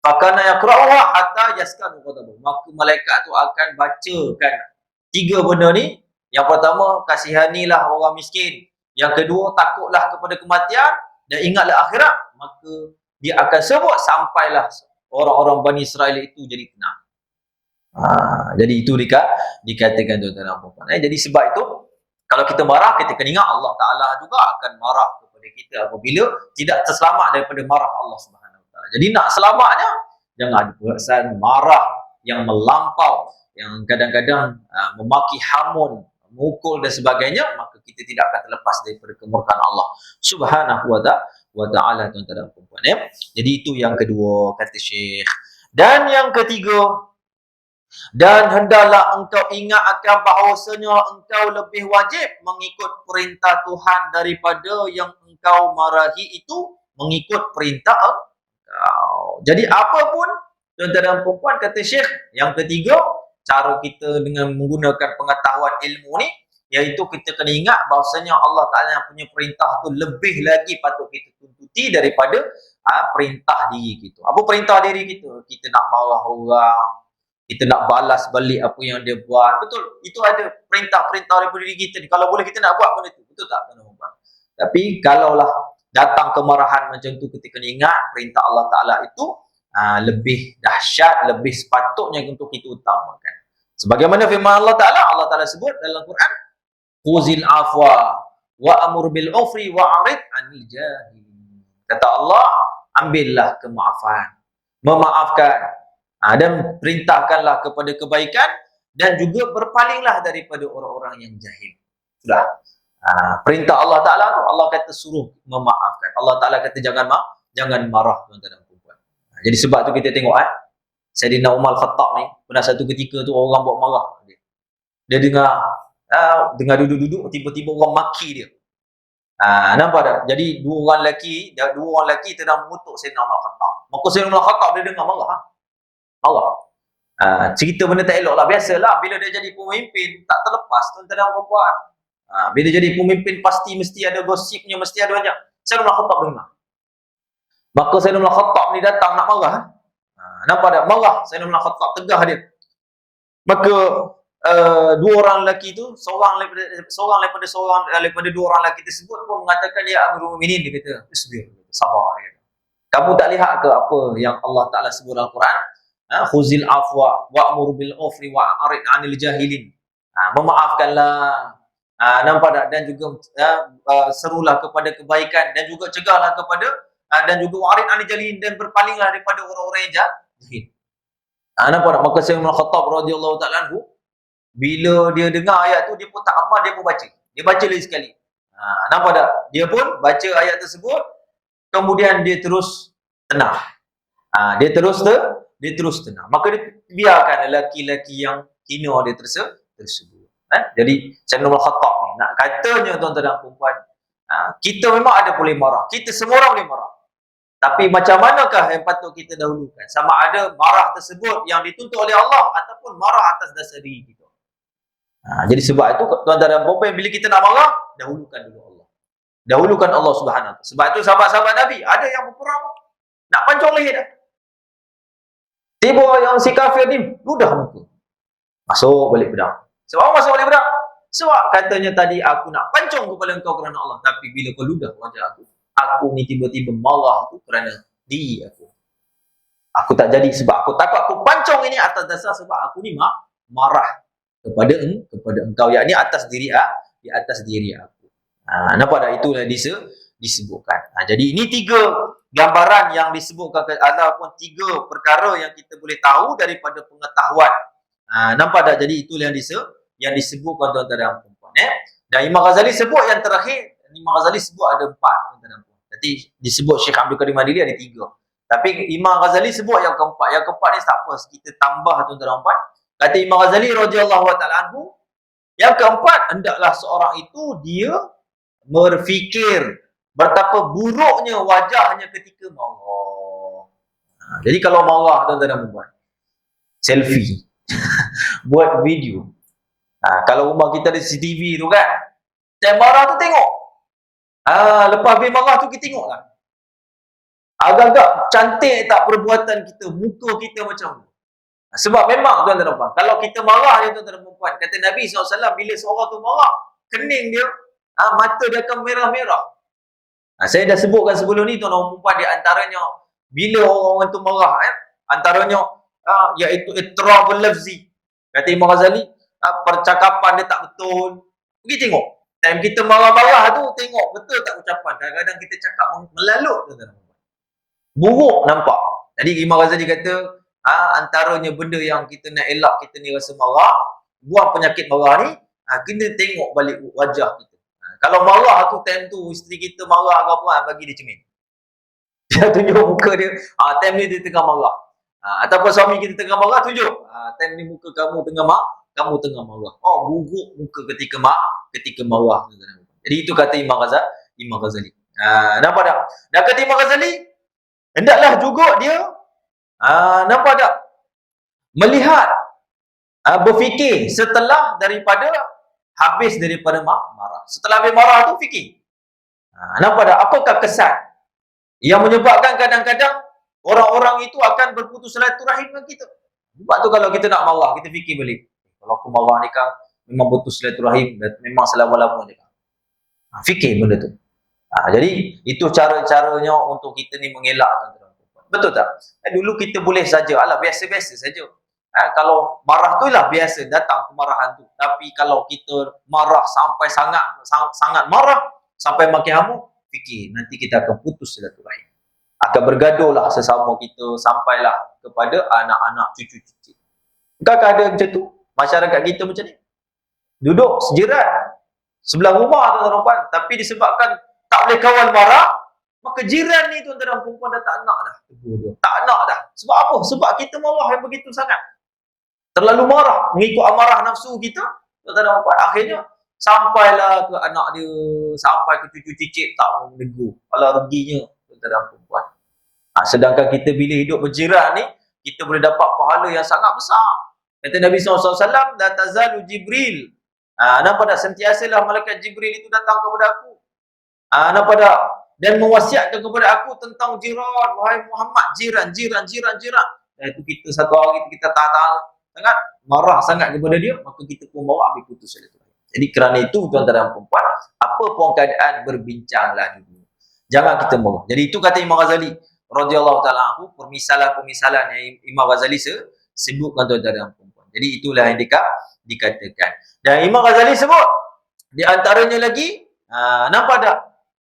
Fakana yaqra'uha hatta yaskanu ghadabuh. Maka malaikat tu akan bacakan tiga benda ni. Yang pertama, kasihanilah orang miskin. Yang kedua, takutlah kepada kematian, dan ingatlah akhirat. Maka dia akan sebut sampailah orang-orang Bani Israel itu jadi tenang. Jadi itu dikatakan, tuan-tuan dan puan-puan. Jadi sebab itu, kalau kita marah, kita kena ingat Allah Ta'ala juga akan marah kepada kita apabila tidak terselamat daripada marah Allah Subhanahu Wa Ta'ala. Jadi nak selamatnya, jangan ada perasaan marah yang melampau, yang kadang-kadang memaki hamun, memukul dan sebagainya, maka kita tidak akan terlepas daripada kemurkaan Allah Subhanahu Wa Ta'ala, tuan-tuan dan puan-puan. Jadi itu yang kedua, kata Syekh. Dan yang ketiga, dan hendaklah engkau ingat akan bahawasanya engkau lebih wajib mengikut perintah Tuhan daripada yang engkau marahi itu mengikut perintah engkau. Jadi apapun, tuan-tuan dan puan-puan, kata Syekh, yang ketiga, cara kita dengan menggunakan pengetahuan ilmu ni, iaitu kita kena ingat bahawasanya Allah Ta'ala punya perintah tu lebih lagi patut kita tuntuti daripada perintah diri kita. Apa perintah diri kita? Kita nak marah orang, kita nak balas balik apa yang dia buat. Betul, itu ada perintah-perintah daripada diri kita ni. Kalau boleh kita nak buat benda tu, betul tak, tuan-tuan? Tapi kalaulah datang kemarahan macam tu, kita kena ingat perintah Allah Ta'ala itu lebih dahsyat, lebih sepatutnya untuk kita utamakan. Sebagaimana firman Allah Ta'ala sebut dalam Quran, khuzil afwa wa amur bil ufri wa arid anil jahilin. Kata Allah, ambillah kemaafan, memaafkan, dan perintahkanlah kepada kebaikan, dan juga berpalinglah daripada orang-orang yang jahil. Sudah. Perintah Allah Ta'ala tu, Allah kata suruh memaafkan. Allah Ta'ala kata jangan marah, tuan-tuan dan puan-puan. Jadi sebab tu kita tengok Sayyidina Umar Khattab ni, pernah satu ketika tu orang buat marah. Dia dengar duduk-duduk, tiba-tiba orang maki dia. Nampak tak? Jadi dua orang lelaki tengah mengutuk Sayyidina Umar Khattab. Maka Sayyidina Umar Khattab dia dengar marah. Cerita benda tak elok lah. Biasalah bila dia jadi pemimpin, tak terlepas, tuan-tuan dan puan-puan. Bila jadi pemimpin mesti ada gosipnya, mesti ada banyak. Sayyidina Umar Khattab dengar. Maka Sayyidina Umar Khattab ni datang nak marah. Nampak tak? Marah Sayyidina Umar Khattab, tegah dia. Maka dua orang lelaki tu, seorang daripada dua orang lelaki tersebut pun mengatakan, ya Amirul Mukminin, dia kata, sabar. Dia kata, kamu tak lihat ke apa yang Allah Ta'ala sebut dalam Quran? Khuzil afwa wa'mur bil ufri wa'arid 'anil jahilin. Memaafkanlah, nampak tak? Dan juga serulah kepada kebaikan, dan juga cegahlah kepada dan juga wa'arid 'anil jahilin, dan berpalinglah daripada orang-orang yang jahil. Nampak tak? Maka Sayyidina Khattab radhiyallahu ta'ala anhu, bila dia dengar ayat tu, dia pun tak amal, dia pun baca. Dia baca lagi sekali. Nampak tak? Dia pun baca ayat tersebut, kemudian dia terus tenang. Dia terus tenang. Maka dia biarkan lelaki-lelaki yang hina dia tersebut. Jadi Sayyidina Umar Khattab ni, nak katanya, tuan-tuan dan puan-puan, Kita memang ada boleh marah. Kita semua orang boleh marah. Tapi macam manakah yang patut kita dahulukan? Sama ada marah tersebut yang dituntut oleh Allah ataupun marah atas dasar diri kita. Jadi sebab itu tuan-tuan dan puan-puan, bila kita nak marah, dahulukan dulu Allah. Dahulukan Allah Subhanahu Wa Taala. Sebab itu sahabat-sahabat Nabi ada yang berperang nak pancung leher dah. Tiba yang si kafir ni ludah muka. Masuk balik pedang. Sebab masuk balik pedang? Sebab katanya tadi aku nak pancung kepala engkau kerana Allah, tapi bila kau ludah wajah aku ni tiba-tiba marah tu kerana diri aku. Aku tak jadi sebab aku takut aku pancung ini atas dasar sebab aku ni marah kepada engkau, yakni atas diri di atas diri aku. Nampak tak, itulah disebutkan. Jadi ini 3 gambaran yang disebutkan ataupun 3 perkara yang kita boleh tahu daripada pengetahuan. Nampak tak, jadi itulah yang disebutkan tuan-tuan dan puan-puan. Dan Imam Ghazali sebut yang terakhir, Imam Ghazali sebut ada 4 tuan-tuan dan puan. Jadi disebut Syekh Abdul Qadir Madili ada 3. Tapi Imam Ghazali sebut yang keempat. Yang keempat ni tak apa, kita tambah tuan-tuan dan puan. Kata Imam Ghazali radhiyallahu ta'ala anhu, yang keempat, hendaklah seorang itu dia berfikir betapa buruknya wajahnya ketika marah. Jadi kalau marah tuan-tuan dan puan, selfie, buat video. Kalau rumah kita ada CCTV tu kan, time marah tu tengok. Lepas habis marah tu kita tengok lah. Agak-agak cantik tak perbuatan kita, muka kita macam tu. Sebab memang tuan-tuan dan puan, kalau kita marah ni tuan-tuan dan puan, kata Nabi SAW, bila seorang tu marah, kening dia, mata dia akan merah-merah. Saya dah sebutkan sebelum ni tuan-tuan dan puan, di antaranya bila orang-orang tu marah, antaranya iaitu itrabul lafzi. Kata Imam Ghazali, percakapan dia tak betul. Pergi tengok. Time kita marah-marah tu, tengok betul tak ucapan. Kadang-kadang kita cakap melalut tuan-tuan dan puan. Buruk nampak. Jadi Imam Ghazali kata, antaranya benda yang kita nak elak kita ni rasa marah, buang penyakit marah ni, kena tengok balik wajah kita. Kalau marah tu, time tu isteri kita marah ke apa, bagi dia cermin. Dia tunjuk muka dia, time ni dia tengah marah. Ataupun suami kita tengah marah, tunjuk, time ni muka kamu tengah marah. Buruk muka ketika marah. Jadi itu kata Imam Ghazali. Nampak tak? Dan kata Imam Ghazali, hendaklah juga dia nampak tak, melihat, berfikir setelah daripada habis daripada marah. Setelah habis marah tu fikir. Nampak tak, apakah kesan yang menyebabkan kadang-kadang orang-orang itu akan berputus silaturahim dengan kita. Sebab tu kalau kita nak marah, kita fikir balik. Kalau aku marah ni kan, memang putus silaturahim dan memang selama-lamanya kan. Fikir benda tu. Jadi itu cara-caranya untuk kita ni mengelak. Betul tak? Dulu kita boleh saja, biasa-biasa saja. Kalau marah tu lah biasa datang kemarahan tu. Tapi kalau kita marah sampai sangat marah, sampai makin hamu, fikir nanti kita akan putus silaturahim. Akan bergaduhlah sesama kita sampailah kepada anak-anak, cucu-cucu. Bukankah ada macam tu? Masyarakat kita macam ni. Duduk sejiran sebelah rumah tuan-tuan dan puan, tapi disebabkan tak boleh kawal marah, maka jiran ni tuan-tuan dan puan dah tak nak dah. Tak nak dah. Sebab apa? Sebab kita marah yang begitu sangat. Terlalu marah, mengikut amarah nafsu kita, tuan-tuan dan puan. Akhirnya sampailah ke anak dia, sampai ke cucu cicit tak mau menegur. Kalau ruginya tuan-tuan dan puan. Sedangkan kita bila hidup berjiran ni, kita boleh dapat pahala yang sangat besar. Kata Nabi SAW, la tazalu Jibril. Nampak tak? Sentiasalah malaikat Jibril itu datang kepada aku. Nampak tak? Dan mewasiatkan kepada aku tentang jiran. Wahai Muhammad, jiran. Itu kita satu hari kita tahan sangat, marah sangat kepada dia, maka kita pun bawa habis putus silaturahim. Jadi kerana itu tuan-tuan dan puan, apa pun keadaan, berbincanglah dulu. Jangan kita marah. Jadi itu kata Imam Ghazali radhiyallahu ta'ala anhu, permisalan-permisalan yang Imam Ghazali sebutkan tuan-tuan dan puan. Jadi itulah yang dikatakan. Dan Imam Ghazali sebut di antaranya lagi, nampak tak?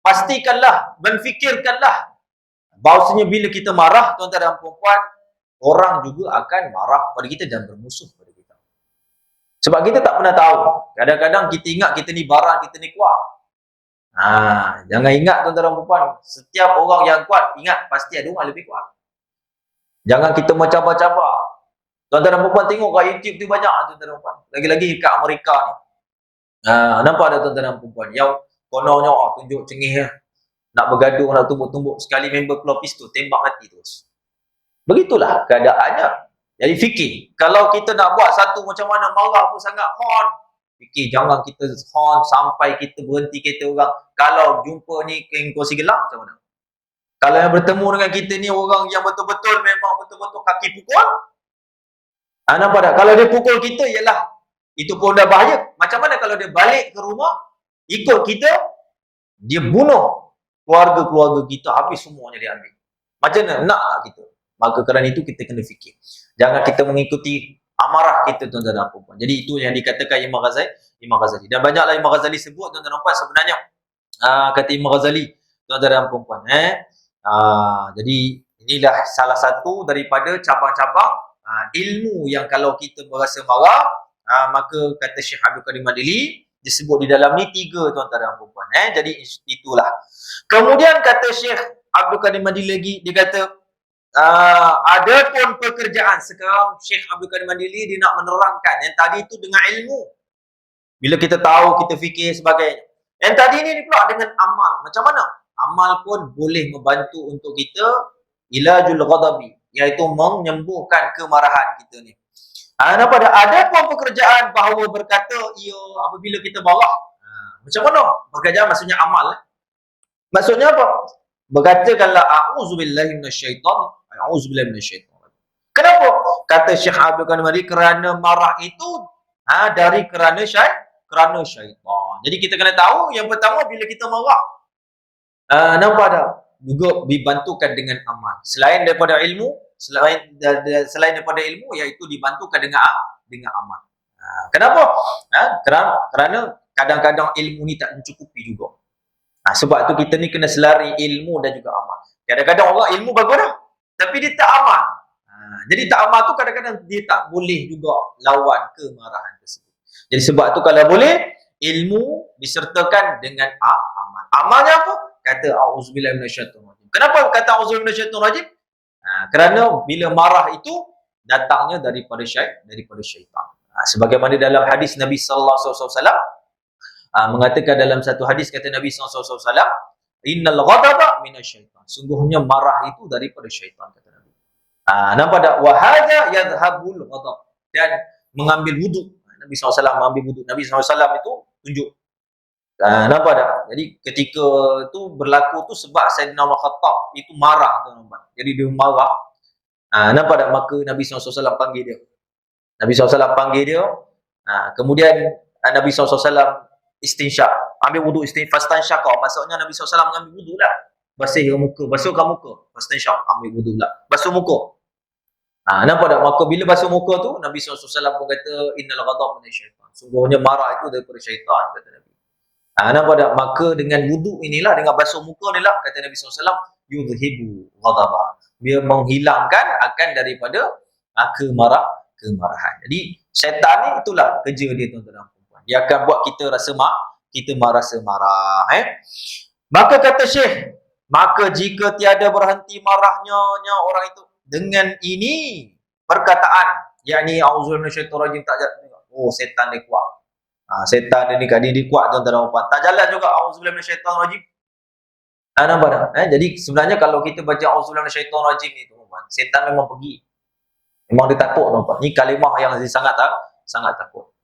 Pastikanlah, berfikirkanlah bahawasanya bila kita marah tuan-tuan dan puan, orang juga akan marah kepada kita dan bermusuh kepada kita. Sebab kita tak pernah tahu. Kadang-kadang kita ingat kita ni barang, kita ni kuat. Jangan ingat tuan-tuan dan puan, setiap orang yang kuat, ingat pasti ada orang lebih kuat. Jangan kita mencabar-cabar. Tuan-tuan dan puan tengok kat YouTube tu banyak tuan-tuan dan puan. Lagi-lagi kat Amerika ni. Nampak ada tuan-tuan dan puan yang Kononnya tunjuk cengih nak bergaduh, nak tumbuk-tumbuk, sekali member keluar pistol, tembak mati terus. Begitulah keadaannya. Jadi fikir, kalau kita nak buat satu macam mana marah pun sangat horn, fikir jangan kita horn sampai kita berhenti kereta orang. Kalau jumpa ni kongsi gelap macam mana? Kalau yang bertemu dengan kita ni orang yang betul-betul memang betul-betul kaki pukul, nampak tak? Kalau dia pukul kita, ialah itu pun dah bahaya. Macam mana kalau dia balik ke rumah, ikut kita, dia bunuh keluarga-keluarga kita, habis semuanya dia ambil. Macam mana? Nak tak kita? Maka kerana itu kita kena fikir. Jangan kita mengikuti amarah kita, tuan-tuan dan puan. Jadi itu yang dikatakan Imam Ghazali. Dan banyaklah Imam Ghazali sebut, tuan-tuan dan puan, sebenarnya kata Imam Ghazali, tuan-tuan dan puan. Jadi inilah salah satu daripada cabang-cabang ilmu yang kalau kita berasa marah, maka kata Syekh Abdul Qadir Madili disebut di dalam ni 3, tuan-tuan dan puan. Jadi itulah. Kemudian kata Syekh Abdul Qadir Madili lagi, dia kata ada pun pekerjaan. Sekarang Syekh Abdul Qadir Madili dia nak menerangkan yang tadi itu dengan ilmu. Bila kita tahu, kita fikir sebagainya. Yang tadi ni pula dengan amal. Macam mana? Amal pun boleh membantu untuk kita ilajul ghadabi, iaitu menyembuhkan kemarahan kita ni. Nampak tak? Ada pun pekerjaan bahawa berkata ia apabila kita marah. Macam mana? Pekerjaan maksudnya amal. Maksudnya apa? Berkatakanlah a'udzubillahi minasyaitan, a'udzubillahi minasyaitan. Kenapa? Kata Syekh Abdul Qadir Madili, kerana marah itu dari kerana syaitan. Jadi kita kena tahu yang pertama bila kita marah, nampak tak? Juga dibantukan dengan amal. Selain daripada ilmu, selain daripada ilmu, iaitu dibantukan dengan amal. Kenapa? Kerana kadang-kadang ilmu ni tak mencukupi juga. Sebab tu kita ni kena selari ilmu dan juga amal. Kadang-kadang orang ilmu bagus dah, tapi dia tak amal. Jadi tak amal tu kadang-kadang dia tak boleh juga lawan kemarahan tersebut. Jadi sebab tu kalau boleh, ilmu disertakan dengan amal. Amalnya apa? Kata a'udzubillahi minasyaitonir rajim. Kenapa kata a'udzubillahi minasyaitonir rajim? Kerana bila marah itu datangnya daripada syaitan. Sebagaimana dalam hadis Nabi sallallahu alaihi wasallam mengatakan, dalam satu hadis kata Nabi sallallahu alaihi wasallam, innal ghadaba minasyaitan. Sungguhnya marah itu daripada syaitan, kata Nabi. Nampak tak? Wa hadza yadhhabul ghadab. Dan mengambil wuduk. Nabi SAW mengambil wuduk. Nabi SAW itu tunjuk. Nampak tak? Jadi ketika tu berlaku tu sebab Sayyidina Umar Khattab itu marah, tuan-tuan. Jadi dia marah. Nampak tak? Maka Nabi SAW panggil dia. Nabi SAW panggil dia. Kemudian Nabi SAW istinsyak. Ambil wuduk fastansyaqa. Maksudnya Nabi SAW mengambil wuduk lah. Basuhkan muka. Fastansyak. Ambil wuduk lah. Basuh muka. Nampak tak? Maka bila basuh muka tu, Nabi SAW pun kata, innal ghadab minasyaitan. Sungguhnya marah itu daripada syaitan, kata Nabi. Nampak tak? Maka dengan wuduk inilah, dengan basuh muka inilah, kata Nabi SAW, yudhibu ghadabah. Dia menghilangkan akan daripada kemarahan. Jadi syaitan ni itulah kerja dia, tuan-tuan dan puan. Dia akan buat kita rasa marah. Maka kata Syekh, maka jika tiada berhenti marahnya orang itu dengan ini perkataan, yakni auzubillahi minasyaitonir rajim, tak jalan. Oh, setan dia kuat. Setan dia ni kuat, tuan-tuan dan puan. Tak jalan juga auzubillahi minasyaitonir rajim. Nampak tak? Jadi sebenarnya kalau kita baca auzubillahi minasyaitonir rajim ni, tuan-tuan, setan memang pergi. Memang dia takut, tuan-tuan. Ni kalimah yang sangat takut.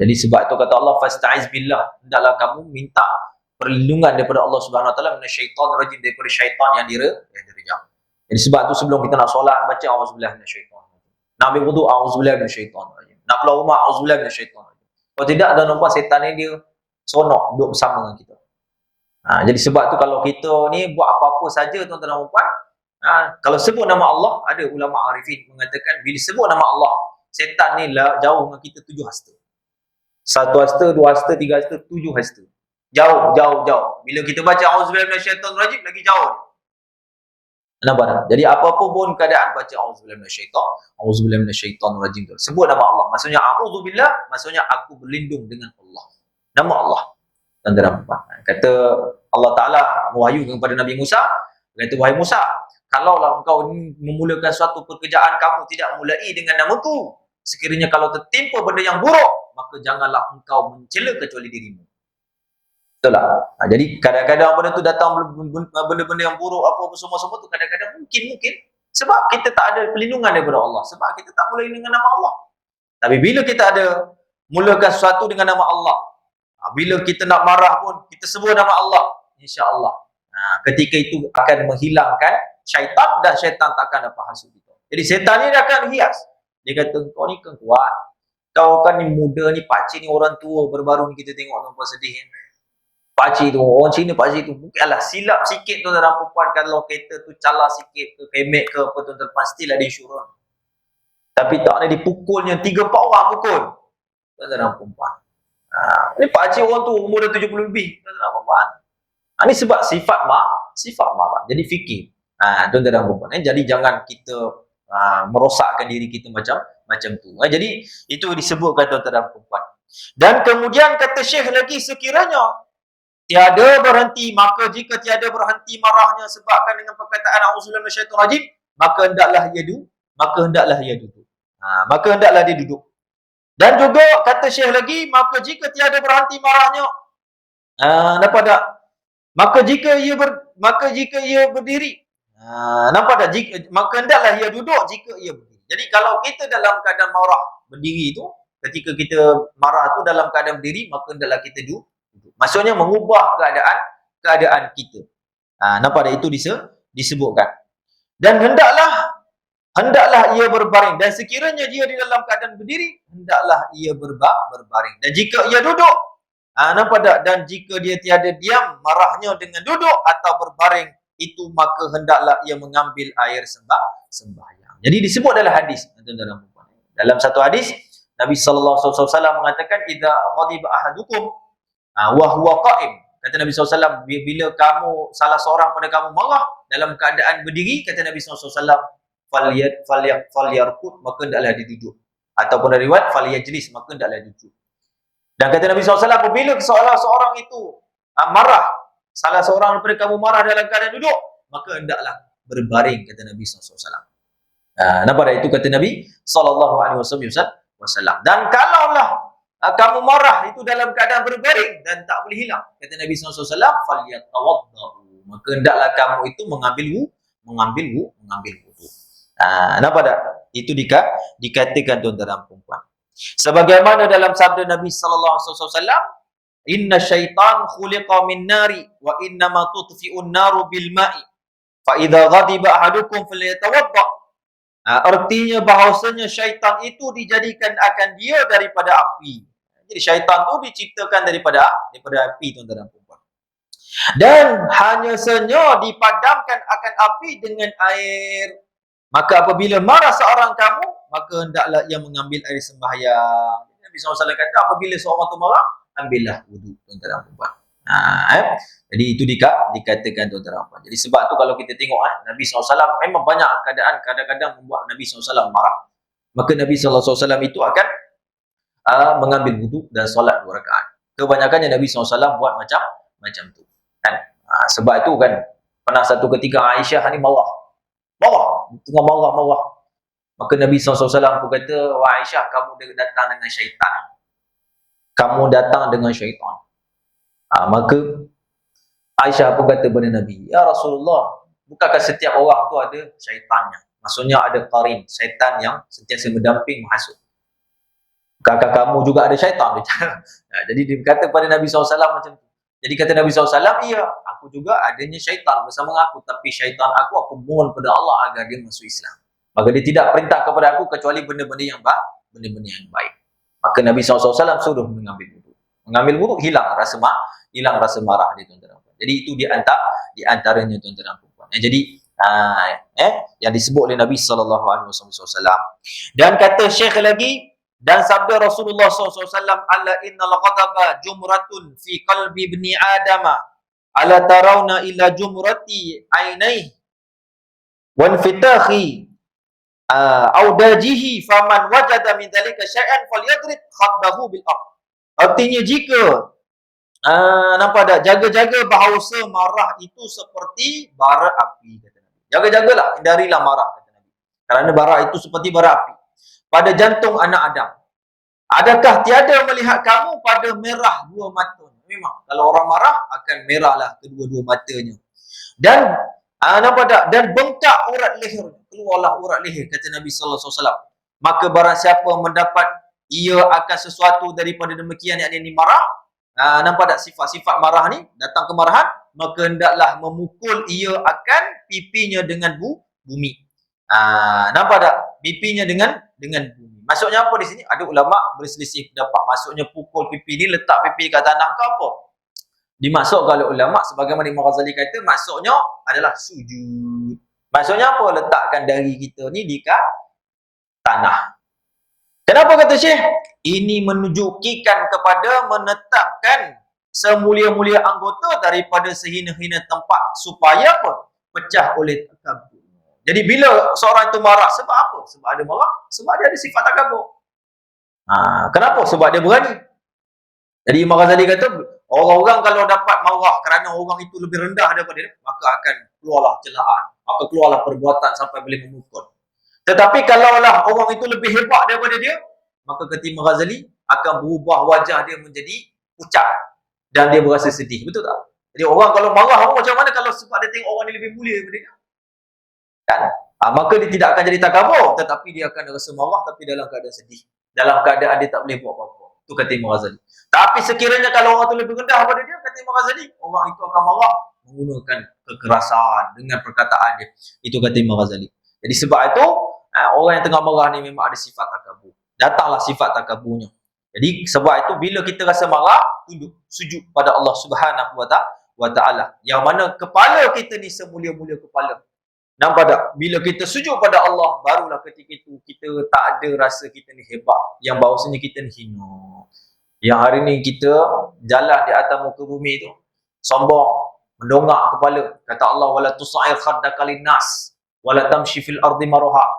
Jadi sebab tu kata Allah, fasta'iz billah, hendaklah kamu minta perlindungan daripada Allah Subhanahu wa taala minasyaitonir rajim, daripada syaitan yang direjam. Jadi sebab tu sebelum kita nak solat, baca auzubillahi minasyaitonir rajim. Nak ambil wuduk, auzubillahi minasyaitonir rajim. Nak keluar rumah, auzubillahi minasyaitonir rajim. Kalau tidak, dan nampak setan ni dia seronok duduk bersama dengan kita. Jadi sebab tu kalau kita ni buat apa-apa saja, tuan-tuan dan puan, kalau sebut nama Allah, ada ulama arifin mengatakan bila sebut nama Allah, setan ni lah jauh dengan kita 7 hasta. 1 hasta, 2 hasta, 3 hasta, 7 hasta. Jauh. Bila kita baca auzubillahi minasyaitonir rajim, lagi jauh. Nampak tak? Jadi apa-apa pun keadaan, baca auzubillahi minasyaitonir rajim. Sebut nama Allah. Maksudnya a'udzubillah, maksudnya aku berlindung dengan Allah. Nama Allah. Tuan-tuan. Kata Allah Taala mewahyu kepada Nabi Musa, kata, wahai Musa, kalaulah engkau memulakan suatu pekerjaan, kamu tidak memulai dengan namaku. Sekiranya kalau tertimpa benda yang buruk, maka janganlah engkau mencela kecuali dirimu. Betul tak? Jadi kadang-kadang benda tu datang benda-benda yang buruk apa semua tu kadang-kadang mungkin sebab kita tak ada perlindungan daripada Allah, sebab kita tak mula dengan nama Allah. Tapi bila kita ada mulakan sesuatu dengan nama Allah, bila kita nak marah pun kita sebut nama Allah, insya-Allah ketika itu akan menghilangkan syaitan dan syaitan takkan dapat hasil kita. Jadi syaitan ni dia akan hias. Dia kata kau ni kan kuat. Kau kan ni muda ni, pakcik ni orang tua baru-baru ni kita tengok nampak sedih. Pakcik tu, orang Cina pakcik tu, mungkinlah silap sikit tu dalam perempuan kalau kereta tu calar sikit ke, kemek ke apa tu depan, still ada insurans. Tapi tak ada dipukulnya 3-4 orang pukul. Tu dalam perempuan. Ni pakcik orang tu umur dah 70 lebih. Tu dalam perempuan. Ni sebab sifat marah. Jadi fikir. Tu dalam perempuan. Jadi jangan kita merosakkan diri kita macam tu. Jadi itu disebutkan tu dalam perempuan. Dan kemudian kata Syekh lagi, sekiranya tiada berhenti, maka jika tiada berhenti marahnya sebabkan dengan perkataan auzubillahi minasyaitonir rajim, maka hendaklah ia duduk. Maka hendaklah dia duduk. Dan juga kata Syekh lagi, maka jika tiada berhenti marahnya, nampak tak? Maka jika ia berdiri, nampak tak? Maka hendaklah ia duduk jika ia berdiri. Jadi kalau kita dalam keadaan marah berdiri tu, ketika kita marah tu dalam keadaan berdiri, maka hendaklah kita duduk. Maksudnya mengubah keadaan kita. Nampak tak? Itu disebutkan. Dan hendaklah ia berbaring. Dan sekiranya dia di dalam keadaan berdiri, hendaklah ia berbaring. Dan jika ia duduk, nampak tak? Dan jika dia tiada diam, marahnya dengan duduk atau berbaring, itu maka hendaklah ia mengambil air sembahyang. Jadi disebut dalam hadis. Dalam satu hadis, Nabi SAW mengatakan, idza ghadiba ahadukum wa huwa qa'im. Kata Nabi SAW, bila salah seorang pada kamu marah dalam keadaan berdiri, kata Nabi SAW, falyarqud, maka hendaklah dia duduk. Ataupun dari riwayat falyajlis, maka hendaklah duduk. Dan kata Nabi SAW, apabila salah seorang itu marah, salah seorang daripada kamu marah dalam keadaan duduk, maka hendaklah berbaring, kata Nabi SAW. Nampak tak? Itu kata Nabi SAW. Dan kalaulah kamu marah itu dalam keadaan berbaring dan tak boleh hilang, kata Nabi SAW, falyatawaddau, maka hendaklah kamu itu mengambil wudu. Nampak tak? Itu dikatakan tuan-tuan perempuan. Sebagaimana dalam sabda Nabi SAW, inna syaitan khuliqa min nari wa inna ma tutfi'un naru bil ma'i fa idza ghadiba ahadukum falyatawadda. Artinya bahawasanya syaitan itu dijadikan akan dia daripada api. Jadi syaitan tu diciptakan daripada api, tuan-tuan dan puan. Dan hanya saja dipadamkan akan api dengan air. Maka apabila marah seorang kamu, maka hendaklah ia mengambil air sembahyang. Nabi SAW kata, apabila seorang tu marah, ambillah wuduk, tuan-tuan dan puan. Jadi itu dikatakan tuan-tuan dan puan. Jadi sebab tu kalau kita tengok Nabi SAW memang banyak keadaan kadang-kadang membuat Nabi SAW marah. Maka Nabi SAW itu akan mengambil wuduk dan solat 2 rakaat. Kebanyakannya Nabi SAW buat macam tu. Kan? Sebab itu kan pernah satu ketika Aisyah ni marah. Tengah marah. Maka Nabi SAW pun kata, wah Aisyah, kamu datang dengan syaitan. Maka Aisyah pun kata kepada Nabi, ya Rasulullah, bukankah setiap orang tu ada syaitannya? Maksudnya ada qarin, syaitan yang sentiasa mendamping menghasut. Bukankah kamu juga ada syaitan? Jadi dia berkata kepada Nabi SAW macam tu. Jadi kata Nabi SAW, iya, aku juga adanya syaitan bersama aku, tapi syaitan aku mohon kepada Allah agar dia masuk Islam. Maka dia tidak perintah kepada aku kecuali benda-benda yang baik. Maka Nabi SAW suruh mengambil wuduk. Mengambil wuduk hilang rasa marah dia, tuan-tuan. Jadi itu di antaranya, tuan-tuan dan puan. Jadi yang disebut oleh Nabi SAW. Dan kata Syekh lagi, dan sabda Rasulullah SAW, ala innal ghadaba jumratun fi qalbi ibni adama ala tarawna ila jumrati ainaihi wa infitahi audajihi faman wajada min dhalika syai'an falyadrib khaddahu bil ard. Artinya jika nampak tak, jaga-jaga bahawa marah itu seperti bara api, kata Nabi. Jaga-jagalah, hindarilah marah, kata Nabi. Kerana bara itu seperti bara api pada jantung anak Adam. Adakah tiada melihat kamu pada merah 2 mata? memang kalau orang marah akan merahlah kedua-dua matanya. Dan nampak tak? Dan bengkak urat leher, keluarlah urat leher, kata Nabi sallallahu alaihi wasallam. Maka barang siapa mendapat ia akan sesuatu daripada demikian, yakni marah, nampak tak sifat-sifat marah ni, datang kemarahan, maka hendaklah memukul ia akan pipinya dengan bumi. Nampak tak? Pipinya dengan bumi. Maksudnya apa di sini? Ada ulama berselisih pendapat. Maksudnya pukul pipi ni, letak pipi kat tanah ke apa? Dimaksudkan oleh ulama sebagaimana Imam Ghazali kata, maksudnya adalah sujud. Maksudnya apa? Letakkan dari kita ni di kat tanah. Kenapa kata Syekh? Ini menunjukkan kepada menetapkan semulia-mulia anggota daripada sehina-hina tempat supaya apa? Pecah oleh takabur. Jadi bila seorang itu marah, sebab apa? Sebab ada marah, sebab dia ada sifat takabur. Kenapa? Sebab dia berani. Jadi Imam Ghazali kata, orang-orang kalau dapat marah kerana orang itu lebih rendah daripada dia, maka akan keluarlah celaan, maka keluarlah perbuatan sampai boleh memukul. Tetapi kalaulah orang itu lebih hebat daripada dia, maka kata Imam Ghazali akan berubah wajah dia menjadi pucat dan dia berasa sedih. Betul tak? Jadi orang kalau marah macam mana kalau sebab dia tengok orang ni lebih mulia daripada dia? Kan? Maka dia tidak akan jadi takabur, tetapi dia akan rasa marah tapi dalam keadaan sedih, dalam keadaan dia tak boleh buat apa-apa. Itu kata Imam Ghazali. Tapi sekiranya kalau orang tu lebih rendah daripada dia, kata Imam Ghazali, orang itu akan marah menggunakan kekerasan dengan perkataan dia. Itu kata Imam Ghazali. Jadi sebab itu orang yang tengah marah ni memang ada sifat takabur. Datanglah sifat takaburnya. Jadi sebab itu bila kita rasa marah, tunduk sujud pada Allah Subhanahu wa taala. Yang mana kepala kita ni semulia-mulia kepala. Nampak tak? Bila kita sujud pada Allah, barulah ketika itu kita tak ada rasa kita ni hebat, yang bahawasanya kita ni hina. Yang hari ni kita jalan di atas muka bumi tu sombong, mendongak kepala. Kata Allah, wala tusa'ir khaddaka linnas wala tamshi fil ardi maraha.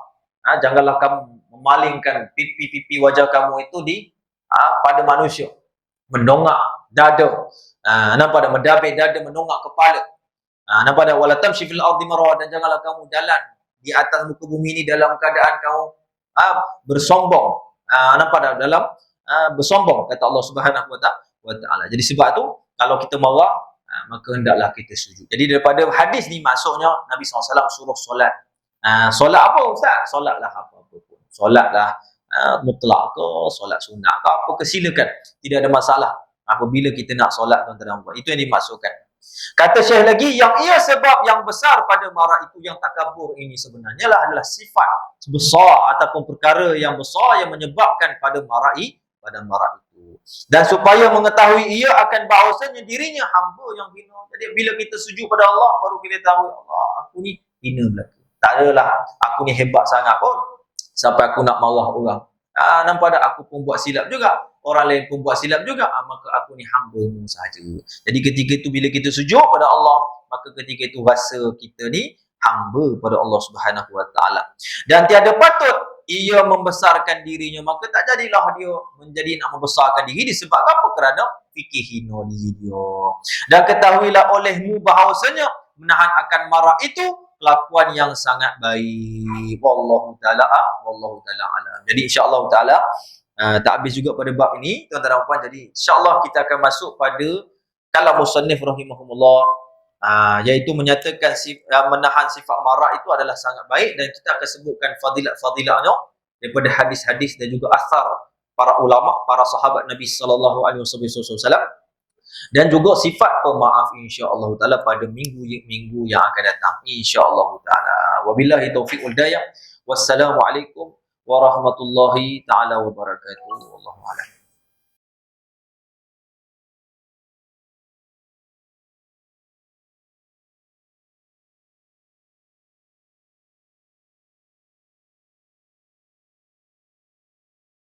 Janganlah kamu memalingkan pipi-pipi wajah kamu itu di pada manusia. Mendongak dada. Nampak tak? Mendabik dada, mendongak kepala. Nampak tak? Wala tamshi fil ardi maraha, dan janganlah kamu jalan di atas muka bumi ini dalam keadaan kamu bersombong. Nampak tak? Dalam bersombong, kata Allah Subhanahu wa taala. Jadi sebab tu kalau kita marah, maka hendaklah kita sujud. Jadi daripada hadis ni maksudnya Nabi SAW suruh solat. Solat apa Ustaz? Solatlah apa-apa pun. Solatlah mutlak ke, solat sunat ke, apa ke, silakan. Tidak ada masalah apabila kita nak solat, tuan-tuan dan puan. Itu yang dimaksudkan. Kata Syekh lagi, yang ia sebab yang besar pada marah itu, yang takabur ini sebenarnya adalah sifat besar ataupun perkara yang besar yang menyebabkan pada marah itu. Dan supaya mengetahui ia akan bahawasanya dirinya hamba yang hina. Jadi bila kita sujud pada Allah, baru kita tahu, Allah, aku ni hina belaka. Tak adalah aku ni hebat sangat pun sampai aku nak marah orang. Nampak tak? Aku pun buat silap juga, orang lain pun buat silap juga, maka aku ni hamba-Mu sahaja. Jadi ketika itu bila kita sujud pada Allah, maka ketika itu rasa kita ni hamba pada Allah Subhanahu wa taala. Dan tiada patut ia membesarkan dirinya, maka tak jadilah dia menjadi nak membesarkan diri disebabkan apa? Kerana fikir hina diri dia. Dan ketahuilah olehmu bahawasanya menahan akan marah itu kelakuan yang sangat baik. Wallahu taala alam. Jadi insya-Allah taala tak habis juga pada bab ini, tuan-tuan dan puan. Jadi insya-Allah kita akan masuk pada kalam musannif rahimahumullah, iaitu menyatakan menahan sifat marah itu adalah sangat baik, dan kita akan sebutkan fadilat-fadilahnya daripada hadis-hadis dan juga asar para ulama, para sahabat Nabi sallallahu alaihi wasallam, dan juga sifat pemaaf insya-Allah taala pada minggu yang akan datang insya-Allah taala. Wabillahi taufiq wal hidayah. Wassalamualaikum warahmatullahi taala wabarakatuh. Wallahu a'lam.